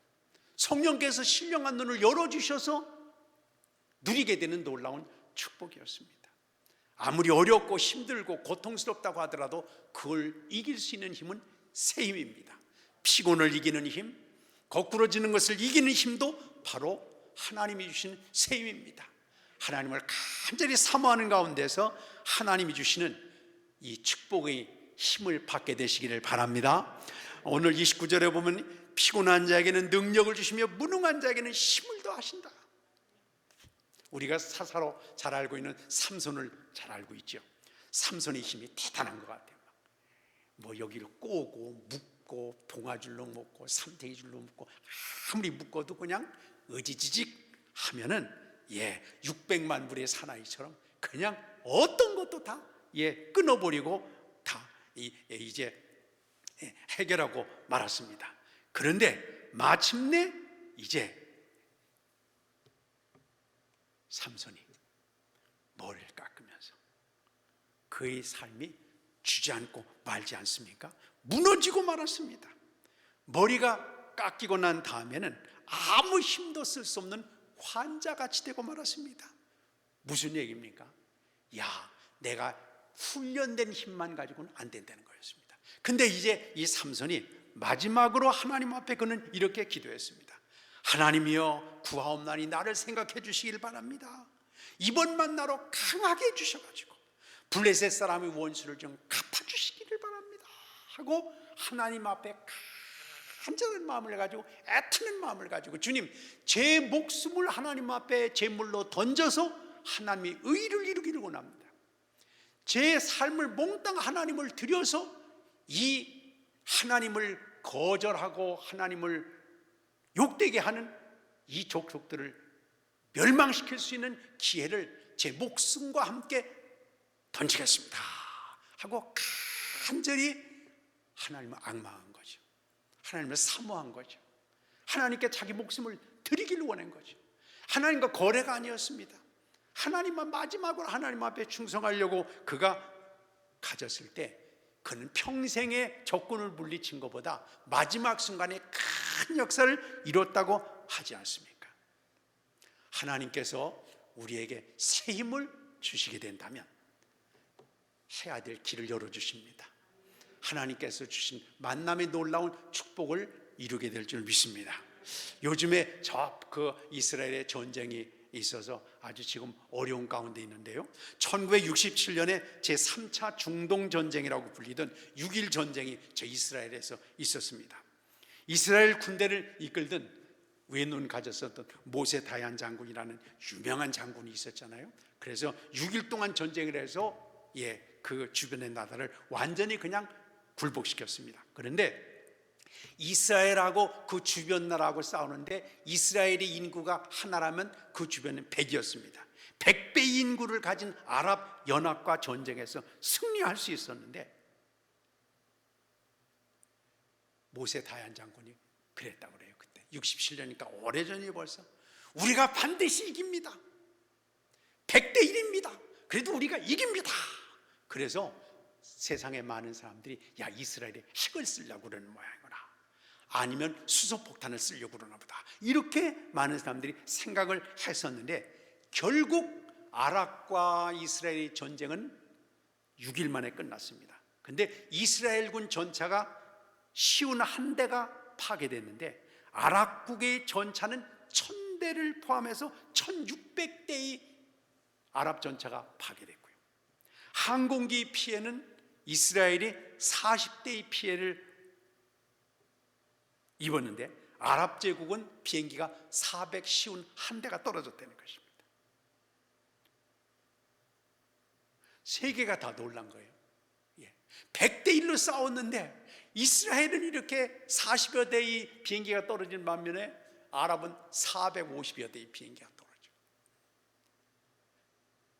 성령께서 신령한 눈을 열어주셔서 누리게 되는 놀라운 축복이었습니다. 아무리 어렵고 힘들고 고통스럽다고 하더라도 그걸 이길 수 있는 힘은 새 힘입니다. 피곤을 이기는 힘, 거꾸러지는 것을 이기는 힘도 바로 하나님이 주신 새 힘입니다. 하나님을 간절히 사모하는 가운데서 하나님이 주시는 이 축복의 힘을 받게 되시기를 바랍니다. 오늘 29절에 보면 피곤한 자에게는 능력을 주시며 무능한 자에게는 힘을 더하신다. 우리가 사사로 잘 알고 있는 삼손을 잘 알고 있죠. 삼손의 힘이 대단한 것 같아요. 뭐 여기를 꼬고 묶고 동아줄로 묶고 삼태기줄로 묶고 아무리 묶어도 그냥 어지지직 하면은 600만 불의 사나이처럼 그냥 어떤 것도 다 끊어버리고 다 이제 해결하고 말았습니다. 그런데 마침내 이제 삼손이 머리를 깎으면서 그의 삶이 주저앉고 말지 않습니까? 무너지고 말았습니다. 머리가 깎이고 난 다음에는 아무 힘도 쓸 수 없는 환자같이 되고 말았습니다. 무슨 얘기입니까? 내가 훈련된 힘만 가지고는 안 된다는 거였습니다. 근데 이제 이 삼손이 마지막으로 하나님 앞에 그는 이렇게 기도했습니다. 하나님이여, 구하옵나니 나를 생각해 주시길 바랍니다. 이번 만나로 강하게 해주셔가지고 블레셋 사람의 원수를 좀 갚아주시기를 바랍니다 하고 하나님 앞에 간절한 마음을 가지고, 애쓰는 마음을 가지고, 주님, 제 목숨을 하나님 앞에 제물로 던져서 하나님의 의를 이루기를 원합니다. 제 삶을 몽땅 하나님을 드려서 이 하나님을 거절하고 하나님을 욕되게 하는 이 족속들을 멸망시킬 수 있는 기회를 제 목숨과 함께 던지겠습니다 하고 간절히 하나님을 악망한 거죠. 하나님을 사모한 거죠. 하나님께 자기 목숨을 드리기를 원한 거죠. 하나님과 거래가 아니었습니다. 하나님만 마지막으로 하나님 앞에 충성하려고 그가 가졌을 때 그는 평생의 적군을 물리친 것보다 마지막 순간에 큰 역사를 이뤘다고 하지 않습니까? 하나님께서 우리에게 새 힘을 주시게 된다면 해야 될 길을 열어주십니다. 하나님께서 주신 만남의 놀라운 축복을 이루게 될 줄 믿습니다. 요즘에 그 이스라엘의 전쟁이 있어서 아주 지금 어려운 가운데 있는데요, 1967년에 제3차 중동전쟁이라고 불리던 6.1 전쟁이 저 이스라엘에서 있었습니다. 이스라엘 군대를 이끌던 외눈 가졌었던 모세 다얀 장군이라는 유명한 장군이 있었잖아요. 그래서 6일 동안 전쟁을 해서 그 주변의 나라를 완전히 그냥 굴복시켰습니다. 그런데 이스라엘하고 그 주변 나라하고 싸우는데 이스라엘의 인구가 하나라면 그 주변은 100이었습니다. 100배 인구를 가진 아랍 연합과 전쟁에서 승리할 수 있었는데 모세 다얀 장군이 그랬다고 그래요. 그때 67년이니까 오래전이 벌써. 우리가 반드시 이깁니다. 100대 1입니다. 그래도 우리가 이깁니다. 그래서 세상의 많은 사람들이 야, 이스라엘에 핵을 쓰려고 그러는 모양이구나, 아니면 수소폭탄을 쓰려고 그러나 보다, 이렇게 많은 사람들이 생각을 했었는데 결국 아랍과 이스라엘의 전쟁은 6일 만에 끝났습니다. 근데 이스라엘군 전차가 쉬운 한 대가 파괴됐는데 아랍국의 전차는 1000대를 포함해서 1600대의 아랍 전차가 파괴됐고요. 항공기 피해는 이스라엘이 40대의 피해를 입었는데 아랍 제국은 비행기가 451대가 떨어졌다는 것입니다. 세계가 다 놀란 거예요. 100대 1로 싸웠는데 이스라엘은 이렇게 40여 대의 비행기가 떨어진 반면에 아랍은 450여 대의 비행기가 떨어져요.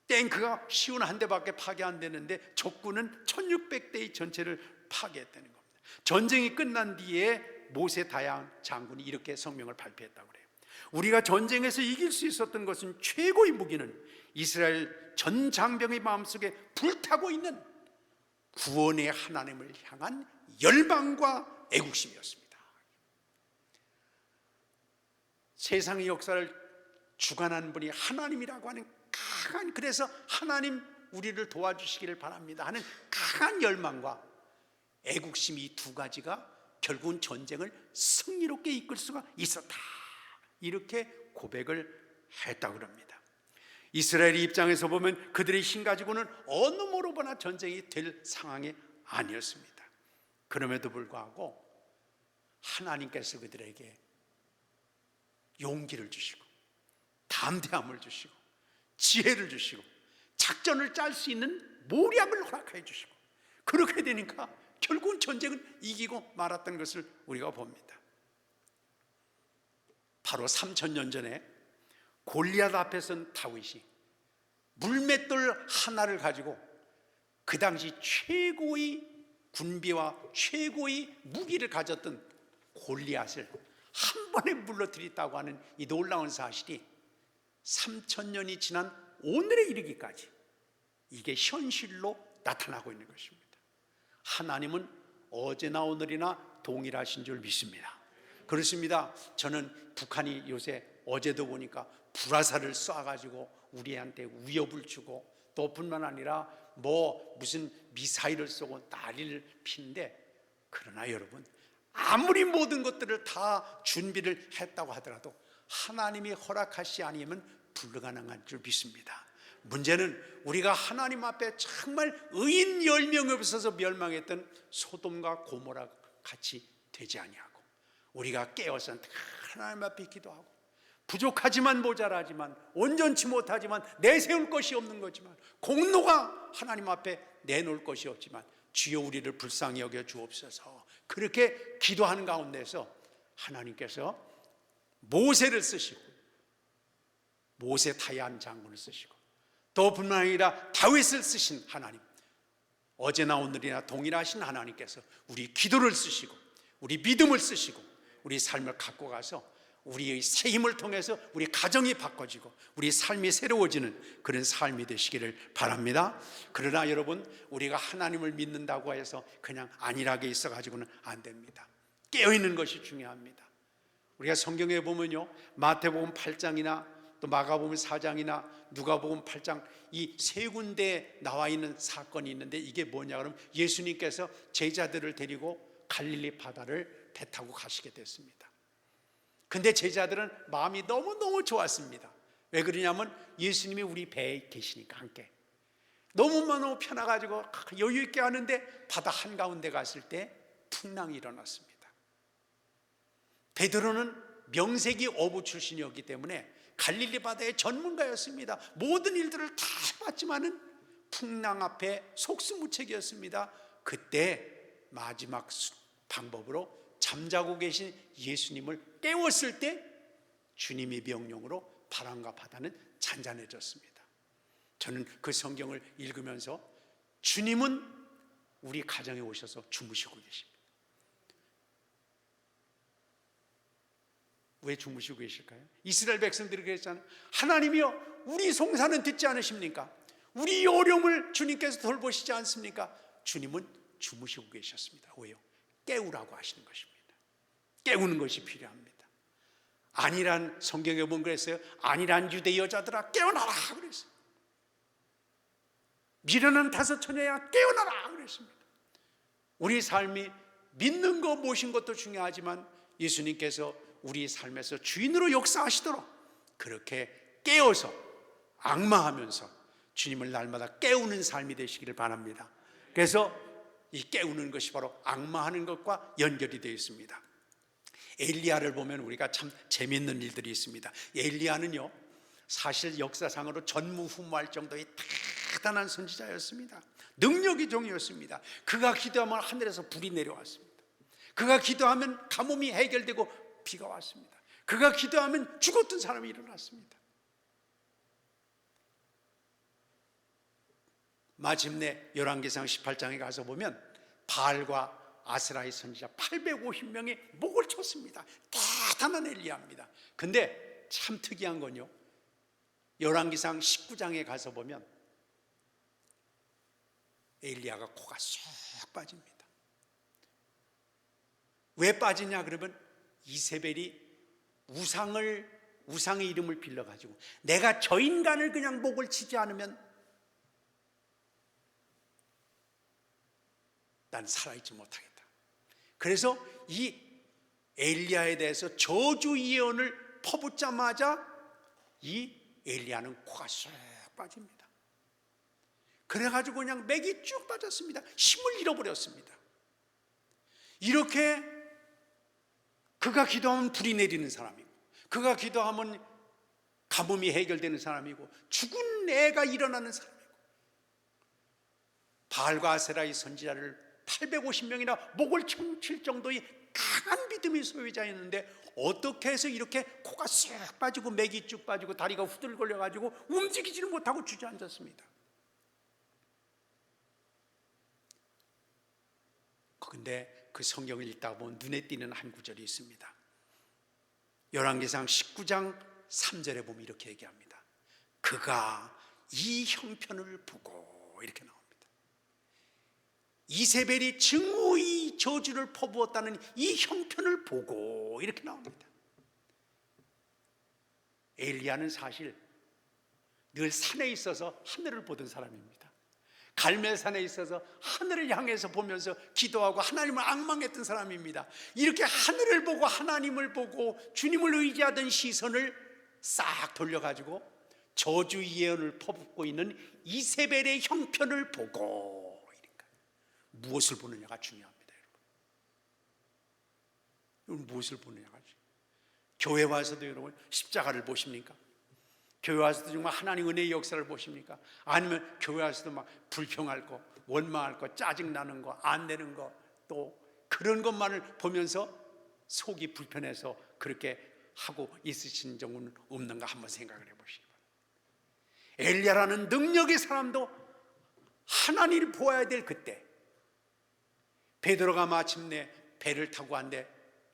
탱크가 쉬운 한 대밖에 파괴 안 되는데 적군은 1600대의 전체를 파괴했다는 겁니다. 전쟁이 끝난 뒤에 모세 다양 장군이 이렇게 성명을 발표했다고 그래요. 우리가 전쟁에서 이길 수 있었던 것은 최고의 무기는 이스라엘 전 장병의 마음속에 불타고 있는 구원의 하나님을 향한 열망과 애국심이었습니다. 세상의 역사를 주관한 분이 하나님이라고 하는 강한, 그래서 하나님 우리를 도와주시기를 바랍니다 하는 강한 열망과 애국심이, 이 두 가지가 결국은 전쟁을 승리롭게 이끌 수가 있었다, 이렇게 고백을 했다고 합니다. 이스라엘의 입장에서 보면 그들의 힘 가지고는 어느 모로 보나 전쟁이 될 상황이 아니었습니다. 그럼에도 불구하고 하나님께서 그들에게 용기를 주시고 담대함을 주시고 지혜를 주시고 작전을 짤 수 있는 모략을 허락해 주시고, 그렇게 되니까 결국은 전쟁을 이기고 말았던 것을 우리가 봅니다. 바로 3000년 전에 골리앗 앞에 선 다윗이 물맷돌 하나를 가지고 그 당시 최고의 군비와 최고의 무기를 가졌던 골리앗을 한 번에 물러뜨렸다고 하는 이 놀라운 사실이 3000년이 지난 오늘에 이르기까지 이게 현실로 나타나고 있는 것입니다. 하나님은 어제나 오늘이나 동일하신 줄 믿습니다. 그렇습니다. 저는 북한이 요새 어제도 보니까 불화살을 쏴가지고 우리한테 위협을 주고, 또 뿐만 아니라 무슨 미사일을 쏘고 난리를 피는데, 그러나 여러분, 아무리 모든 것들을 다 준비를 했다고 하더라도 하나님이 허락하시 아니면 불가능한 줄 믿습니다. 문제는 우리가 하나님 앞에 정말 의인 10명이 없어서 멸망했던 소돔과 고모라 같이 되지 아니하고, 우리가 깨어서 하나님 앞에 기도하고 부족하지만 모자라지만 온전치 못하지만 내세울 것이 없는 거지만 공로가 하나님 앞에 내놓을 것이 없지만 주여 우리를 불쌍히 여겨 주옵소서, 그렇게 기도하는 가운데서 하나님께서 모세를 쓰시고 모세 다얀 장군을 쓰시고 또 뿐만 아니라 다윗을 쓰신 하나님, 어제나 오늘이나 동일하신 하나님께서 우리 기도를 쓰시고 우리 믿음을 쓰시고 우리 삶을 갖고 가서 우리의 새 힘을 통해서 우리 가정이 바꿔지고 우리 삶이 새로워지는 그런 삶이 되시기를 바랍니다. 그러나 여러분, 우리가 하나님을 믿는다고 해서 그냥 안일하게 있어가지고는 안 됩니다. 깨어있는 것이 중요합니다. 우리가 성경에 보면요, 마태복음 8장이나 또 마가복음 4장이나 누가복음 8장 이 세 군데에 나와 있는 사건이 있는데, 이게 뭐냐 그러면 예수님께서 제자들을 데리고 갈릴리 바다를 배 타고 가시게 됐습니다. 근데 제자들은 마음이 너무너무 좋았습니다. 왜 그러냐면 예수님이 우리 배에 계시니까 함께. 너무너무 편해가지고 여유 있게 하는데 바다 한가운데 갔을 때 풍랑이 일어났습니다. 베드로는 명색이 어부 출신이었기 때문에 갈릴리 바다의 전문가였습니다. 모든 일들을 다 해봤지만은 풍랑 앞에 속수무책이었습니다. 그때 마지막 방법으로 잠자고 계신 예수님을 깨웠을 때 주님의 명령으로 바람과 바다는 잔잔해졌습니다. 저는 그 성경을 읽으면서 주님은 우리 가정에 오셔서 주무시고 계십니다. 왜 주무시고 계실까요? 이스라엘 백성들이 그랬잖아요. 하나님이여, 우리 송사는 듣지 않으십니까? 우리 어려움을 주님께서 돌보시지 않습니까? 주님은 주무시고 계셨습니다. 왜요? 깨우라고 하시는 것입니다. 깨우는 것이 필요합니다. 아니란, 성경에 보면 그랬어요. 아니란 유대 여자들아 깨어나라 그랬어요. 미련한 다섯 처녀야 깨어나라 그랬습니다. 우리 삶이 믿는 거 모신 것도 중요하지만 예수님께서 우리 삶에서 주인으로 역사하시도록 그렇게 깨어서 앙마하면서 주님을 날마다 깨우는 삶이 되시기를 바랍니다. 그래서 이 깨우는 것이 바로 앙마하는 것과 연결이 되어 있습니다. 엘리야를 보면 우리가 참 재미있는 일들이 있습니다. 엘리야는요, 사실 역사상으로 전무후무할 정도의 대단한 선지자였습니다. 능력이 종이었습니다. 그가 기도하면 하늘에서 불이 내려왔습니다. 그가 기도하면 가뭄이 해결되고 비가 왔습니다. 그가 기도하면 죽었던 사람이 일어났습니다. 마침내 열왕기상 18장에 가서 보면 바알과 아스라의 선지자 850명이 목을 쳤습니다. 대단한 엘리야입니다. 근데 참 특이한 건요, 열왕기상 19장에 가서 보면 엘리야가 코가 쏙 빠집니다. 왜 빠지냐 그러면 이세벨이 우상의 이름을 빌려가지고 내가 저 인간을 그냥 목을 치지 않으면 난 살아있지 못하겠다. 그래서 이 엘리야에 대해서 저주 예언을 퍼붓자마자 이 엘리야는 코가 쏙 빠집니다. 그래가지고 그냥 맥이 쭉 빠졌습니다. 힘을 잃어버렸습니다. 이렇게 그가 기도하면 불이 내리는 사람이고, 그가 기도하면 가뭄이 해결되는 사람이고, 죽은 애가 일어나는 사람이고, 바알과 아세라의 선지자를 850명이나 목을 칠 정도의 강한 믿음의 소유자였는데 어떻게 해서 이렇게 코가 쏙 빠지고 맥이 쭉 빠지고 다리가 후들거려가지고 움직이지를 못하고 주저앉았습니다. 그런데 그 성경을 읽다 보면 눈에 띄는 한 구절이 있습니다. 열왕기상 19장 3절에 보면 이렇게 얘기합니다. 그가 이 형편을 보고, 이렇게 나옵니다. 이세벨이 증오의 저주를 퍼부었다는 이 형편을 보고, 이렇게 나옵니다. 엘리야는 사실 늘 산에 있어서 하늘을 보던 사람입니다. 갈멜산에 있어서 하늘을 향해서 보면서 기도하고 하나님을 앙망했던 사람입니다. 이렇게 하늘을 보고 하나님을 보고 주님을 의지하던 시선을 싹 돌려가지고 저주 예언을 퍼붓고 있는 이세벨의 형편을 보고, 무엇을 보느냐가 중요합니다. 여러분, 무엇을 보느냐가 중요해요. 교회 와서도 여러분 십자가를 보십니까? 교회 와서도 정말 하나님 은혜의 역사를 보십니까? 아니면 교회 와서도 막 불평할 거, 원망할 거, 짜증나는 거, 안 되는 거, 또 그런 것만을 보면서 속이 불편해서 그렇게 하고 있으신 적은 없는가 한번 생각을 해보시기 바랍니다. 엘리야라는 능력의 사람도 하나님을 보아야 될 그때 베드로가 마침내 배를 타고 왔는데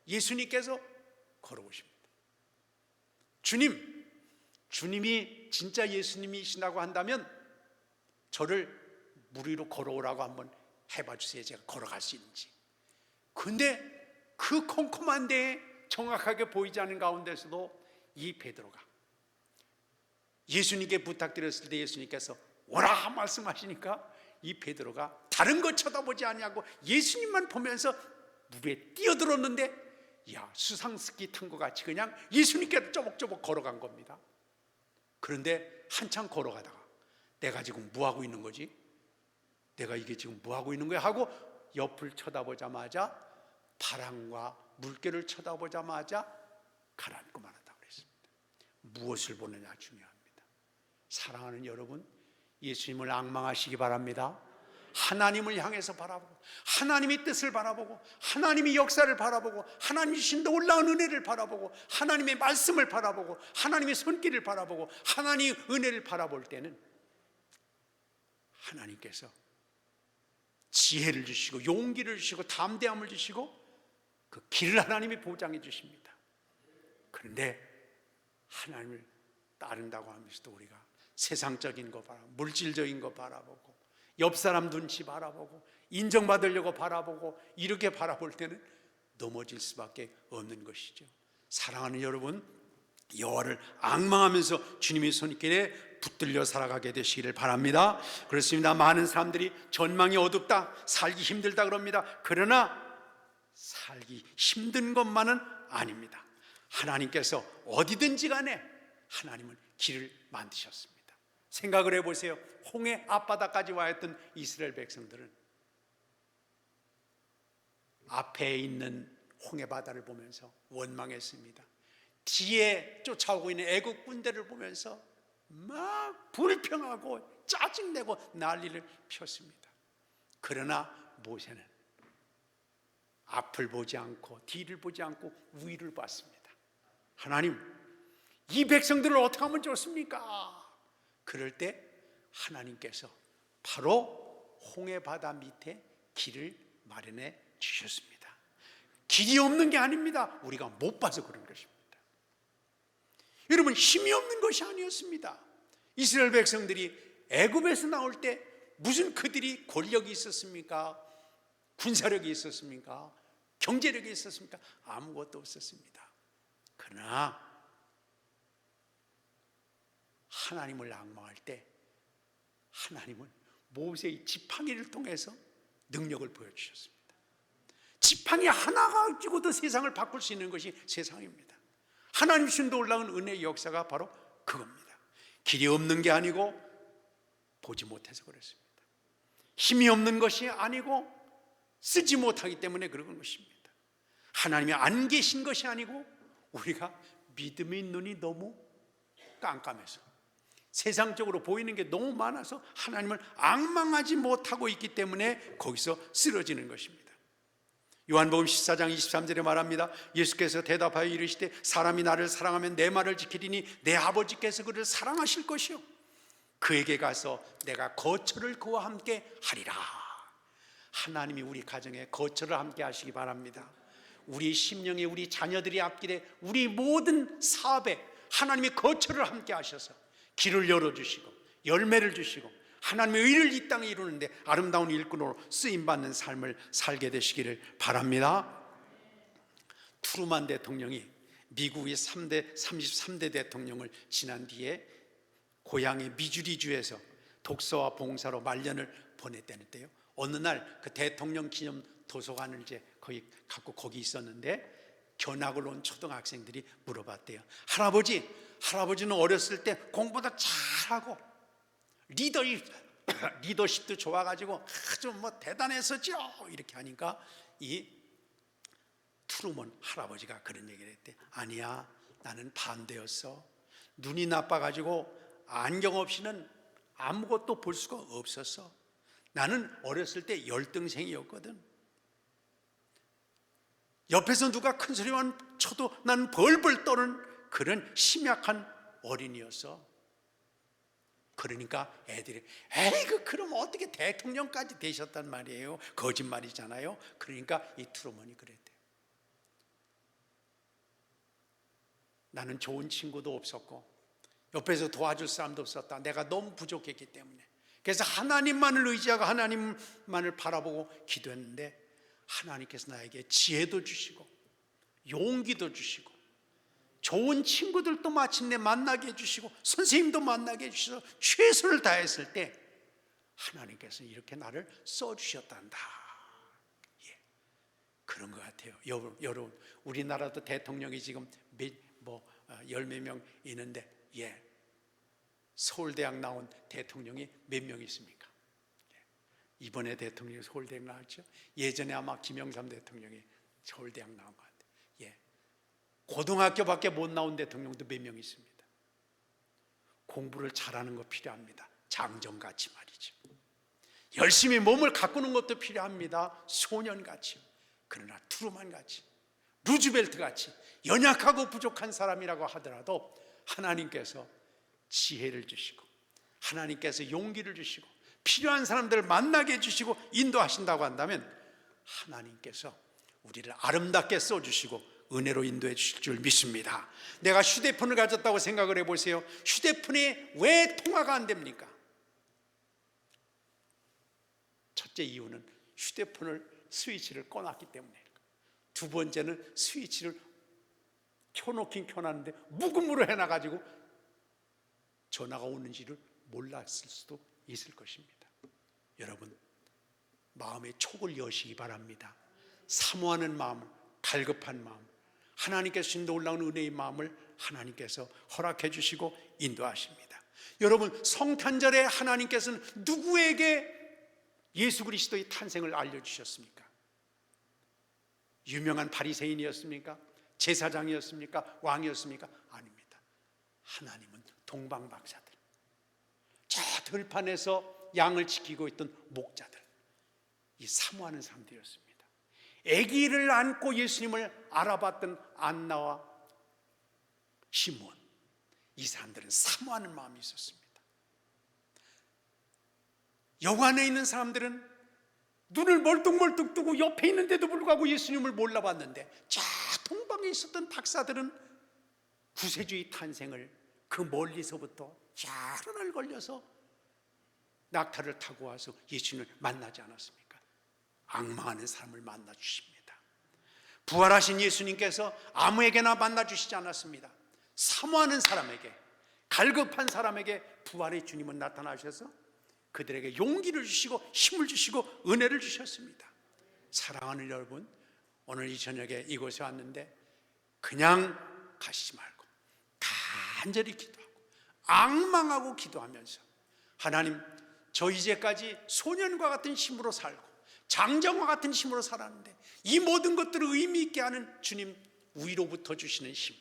예수님께서 걸어오십니다. 주님이 진짜 예수님이시라고 한다면 저를 물 위로 걸어오라고 한번 해봐 주세요. 제가 걸어갈 수 있는지. 근데 그 컴컴한 데에 정확하게 보이지 않는 가운데서도 이 베드로가 예수님께 부탁드렸을 때 예수님께서 오라 말씀하시니까 이 베드로가 다른 거 쳐다보지 아니하고 예수님만 보면서 물에 뛰어들었는데, 야, 수상스키 탄 것 같이 그냥 예수님께 쪼벅쪼벅 걸어간 겁니다. 그런데 한참 걸어가다가 내가 지금 뭐하고 있는 거지? 내가 이게 지금 뭐하고 있는 거야? 하고 옆을 쳐다보자마자, 바람과 물결을 쳐다보자마자 가라앉고 말았다고 그랬습니다. 무엇을 보느냐 중요합니다. 사랑하는 여러분, 예수님을 앙망하시기 바랍니다. 하나님을 향해서 바라보고, 하나님의 뜻을 바라보고, 하나님의 역사를 바라보고, 하나님 주신 놀라운 은혜를 바라보고, 하나님의 말씀을 바라보고, 하나님의 손길을 바라보고, 하나님의 은혜를 바라볼 때는 하나님께서 지혜를 주시고 용기를 주시고 담대함을 주시고 그 길을 하나님이 보장해 주십니다. 그런데 하나님을 따른다고 하면서도 우리가 세상적인 거 바라보고, 물질적인 거 바라보고, 옆 사람 눈치 바라보고, 인정받으려고 바라보고, 이렇게 바라볼 때는 넘어질 수밖에 없는 것이죠. 사랑하는 여러분, 여호와를 앙망하면서 주님의 손길에 붙들려 살아가게 되시기를 바랍니다. 그렇습니다. 많은 사람들이 전망이 어둡다, 살기 힘들다 그럽니다. 그러나 살기 힘든 것만은 아닙니다. 하나님께서 어디든지 간에 하나님은 길을 만드셨습니다. 생각을 해보세요. 홍해 앞바다까지 와 있던 이스라엘 백성들은 앞에 있는 홍해 바다를 보면서 원망했습니다. 뒤에 쫓아오고 있는 애국 군대를 보면서 막 불평하고 짜증내고 난리를 폈습니다. 그러나 모세는 앞을 보지 않고 뒤를 보지 않고 위를 봤습니다. 하나님, 이 백성들을 어떻게 하면 좋습니까? 그럴 때 하나님께서 바로 홍해 바다 밑에 길을 마련해 주셨습니다. 길이 없는 게 아닙니다. 우리가 못 봐서 그런 것입니다. 여러분, 힘이 없는 것이 아니었습니다. 이스라엘 백성들이 애굽에서 나올 때 무슨 그들이 권력이 있었습니까? 군사력이 있었습니까? 경제력이 있었습니까? 아무것도 없었습니다. 그러나 하나님을 앙망할 때 하나님은 모세의 지팡이를 통해서 능력을 보여주셨습니다. 지팡이 하나가 가지고도 세상을 바꿀 수 있는 것이 세상입니다. 하나님 주신 놀라운 은혜의 역사가 바로 그겁니다. 길이 없는 게 아니고 보지 못해서 그렇습니다. 힘이 없는 것이 아니고 쓰지 못하기 때문에 그런 것입니다. 하나님이 안 계신 것이 아니고 우리가 믿음의 눈이 너무 깜깜해서 세상적으로 보이는 게 너무 많아서 하나님을 앙망하지 못하고 있기 때문에 거기서 쓰러지는 것입니다. 요한복음 14장 23절에 말합니다. 예수께서 대답하여 이르시되 사람이 나를 사랑하면 내 말을 지키리니 내 아버지께서 그를 사랑하실 것이요 그에게 가서 내가 거처를 그와 함께 하리라. 하나님이 우리 가정에 거처를 함께 하시기 바랍니다. 우리 심령에 우리 자녀들이 앞길에 우리 모든 사업에 하나님이 거처를 함께 하셔서 길을 열어주시고 열매를 주시고 하나님의 의를 이 땅에 이루는데 아름다운 일꾼으로 쓰임받는 삶을 살게 되시기를 바랍니다. 트루만 대통령이 미국의 33대 대통령을 지난 뒤에 고향의 미주리주에서 독서와 봉사로 말년을 보냈다는데요. 어느 날 그 대통령 기념 도서관을 이제 거기 있었는데 견학을 온 초등학생들이 물어봤대요. 할아버지는 어렸을 때 공부도 잘하고 리더십도 좋아가지고 아주 대단했었죠. 이렇게 하니까 이 트루먼 할아버지가 그런 얘기를 했대. 아니야, 나는 반대였어. 눈이 나빠가지고 안경 없이는 아무것도 볼 수가 없었어. 나는 어렸을 때 열등생이었거든. 옆에서 누가 큰 소리만 쳐도 난 벌벌 떠는 그런 심약한 어린이였어. 그러니까 애들이 에이그 그럼 어떻게 대통령까지 되셨단 말이에요. 거짓말이잖아요. 그러니까 이 트루먼이 그랬대. 나는 좋은 친구도 없었고 옆에서 도와줄 사람도 없었다. 내가 너무 부족했기 때문에. 그래서 하나님만을 의지하고 하나님만을 바라보고 기도했는데 하나님께서 나에게 지혜도 주시고 용기도 주시고 좋은 친구들도 마침내 만나게 해주시고 선생님도 만나게 해주셔서 최선을 다했을 때 하나님께서 이렇게 나를 써주셨단다. 예, 그런 것 같아요. 여러분 우리나라도 대통령이 지금 열 몇 명 있는데 서울대학 나온 대통령이 몇 명 있습니까? 이번에 대통령이 서울대학 나왔죠. 예전에 아마 김영삼 대통령이 서울대학 나온 것 같아요. 고등학교밖에 못 나온 대통령도 몇 명 있습니다. 공부를 잘하는 거 필요합니다. 장정같이 말이죠. 열심히 몸을 가꾸는 것도 필요합니다. 소년같이. 그러나 트루만같이, 루즈벨트같이 연약하고 부족한 사람이라고 하더라도 하나님께서 지혜를 주시고 하나님께서 용기를 주시고 필요한 사람들을 만나게 해주시고 인도하신다고 한다면 하나님께서 우리를 아름답게 써주시고 은혜로 인도해 주실 줄 믿습니다. 내가 휴대폰을 가졌다고 생각을 해보세요. 휴대폰이 왜 통화가 안 됩니까? 첫째 이유는 휴대폰을 스위치를 꺼놨기 때문에. 두 번째는 스위치를 켜놓긴 켜놨는데 묵음으로 해놔가지고 전화가 오는지를 몰랐을 수도 있을 것입니다. 여러분, 마음의 촉을 여시기 바랍니다. 사모하는 마음, 갈급한 마음, 하나님께서 주신 올라오는 은혜의 마음을 하나님께서 허락해 주시고 인도하십니다. 여러분, 성탄절에 하나님께서는 누구에게 예수 그리스도의 탄생을 알려주셨습니까? 유명한 바리새인이었습니까? 제사장이었습니까? 왕이었습니까? 아닙니다. 하나님은 동방박사들, 저 들판에서 양을 지키고 있던 목자들, 이 사모하는 사람들이었습니다. 아기를 안고 예수님을 알아봤던 안나와 시므온, 이 사람들은 사모하는 마음이 있었습니다. 여관에 있는 사람들은 눈을 멀뚱멀뚱 뜨고 옆에 있는데도 불구하고 예수님을 몰라봤는데, 저 동방에 있었던 박사들은 구세주의 탄생을 그 멀리서부터 여러 날 걸려서 낙타를 타고 와서 예수님을 만나지 않았습니까? 앙망하는 사람을 만나 주십니다. 부활하신 예수님께서 아무에게나 만나 주시지 않았습니다. 사모하는 사람에게, 갈급한 사람에게 부활의 주님은 나타나셔서 그들에게 용기를 주시고 힘을 주시고 은혜를 주셨습니다. 사랑하는 여러분, 오늘 이 저녁에 이곳에 왔는데 그냥 가시지 말고 간절히 기도하고 앙망하고 기도하면서, 하나님, 저 이제까지 소년과 같은 힘으로 살고 장정과 같은 힘으로 살았는데 이 모든 것들을 의미 있게 하는 주님 위로부터 주시는 힘,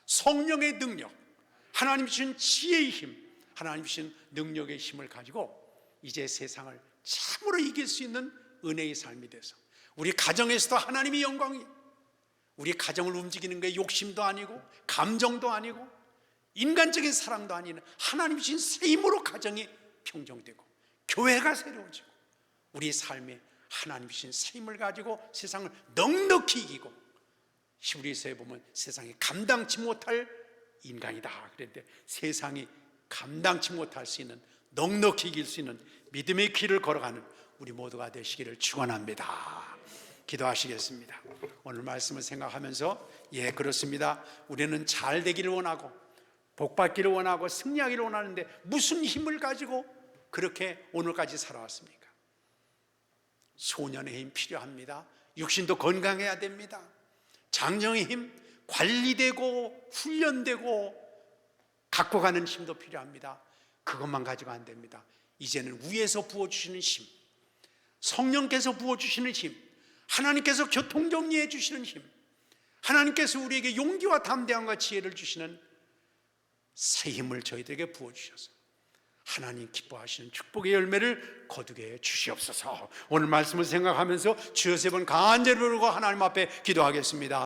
성령의 능력, 하나님 주신 지혜의 힘, 하나님 주신 능력의 힘을 가지고 이제 세상을 참으로 이길 수 있는 은혜의 삶이 돼서 우리 가정에서도 하나님의 영광이, 우리 가정을 움직이는 게 욕심도 아니고 감정도 아니고 인간적인 사랑도 아닌 하나님 주신 새 힘으로 가정이 평정되고 교회가 새로워지고 우리 삶에 하나님 주신 새 힘을 가지고 세상을 넉넉히 이기고, 히브리서에 보면 세상이 감당치 못할 인간이다 그랬는데 세상이 감당치 못할 수 있는, 넉넉히 이길 수 있는 믿음의 길을 걸어가는 우리 모두가 되시기를 축원합니다. 기도하시겠습니다. 오늘 말씀을 생각하면서, 예, 그렇습니다. 우리는 잘 되기를 원하고 복 받기를 원하고 승리하기를 원하는데 무슨 힘을 가지고 그렇게 오늘까지 살아왔습니까? 소년의 힘 필요합니다. 육신도 건강해야 됩니다. 장정의 힘, 관리되고 훈련되고 갖고 가는 힘도 필요합니다. 그것만 가지고 안 됩니다. 이제는 위에서 부어주시는 힘, 성령께서 부어주시는 힘, 하나님께서 교통정리해 주시는 힘, 하나님께서 우리에게 용기와 담대함과 지혜를 주시는 새 힘을 저희들에게 부어주셔서 하나님 기뻐하시는 축복의 열매를 거두게 해 주시옵소서. 오늘 말씀을 생각하면서 주여 세 번 간절히 부르고 하나님 앞에 기도하겠습니다.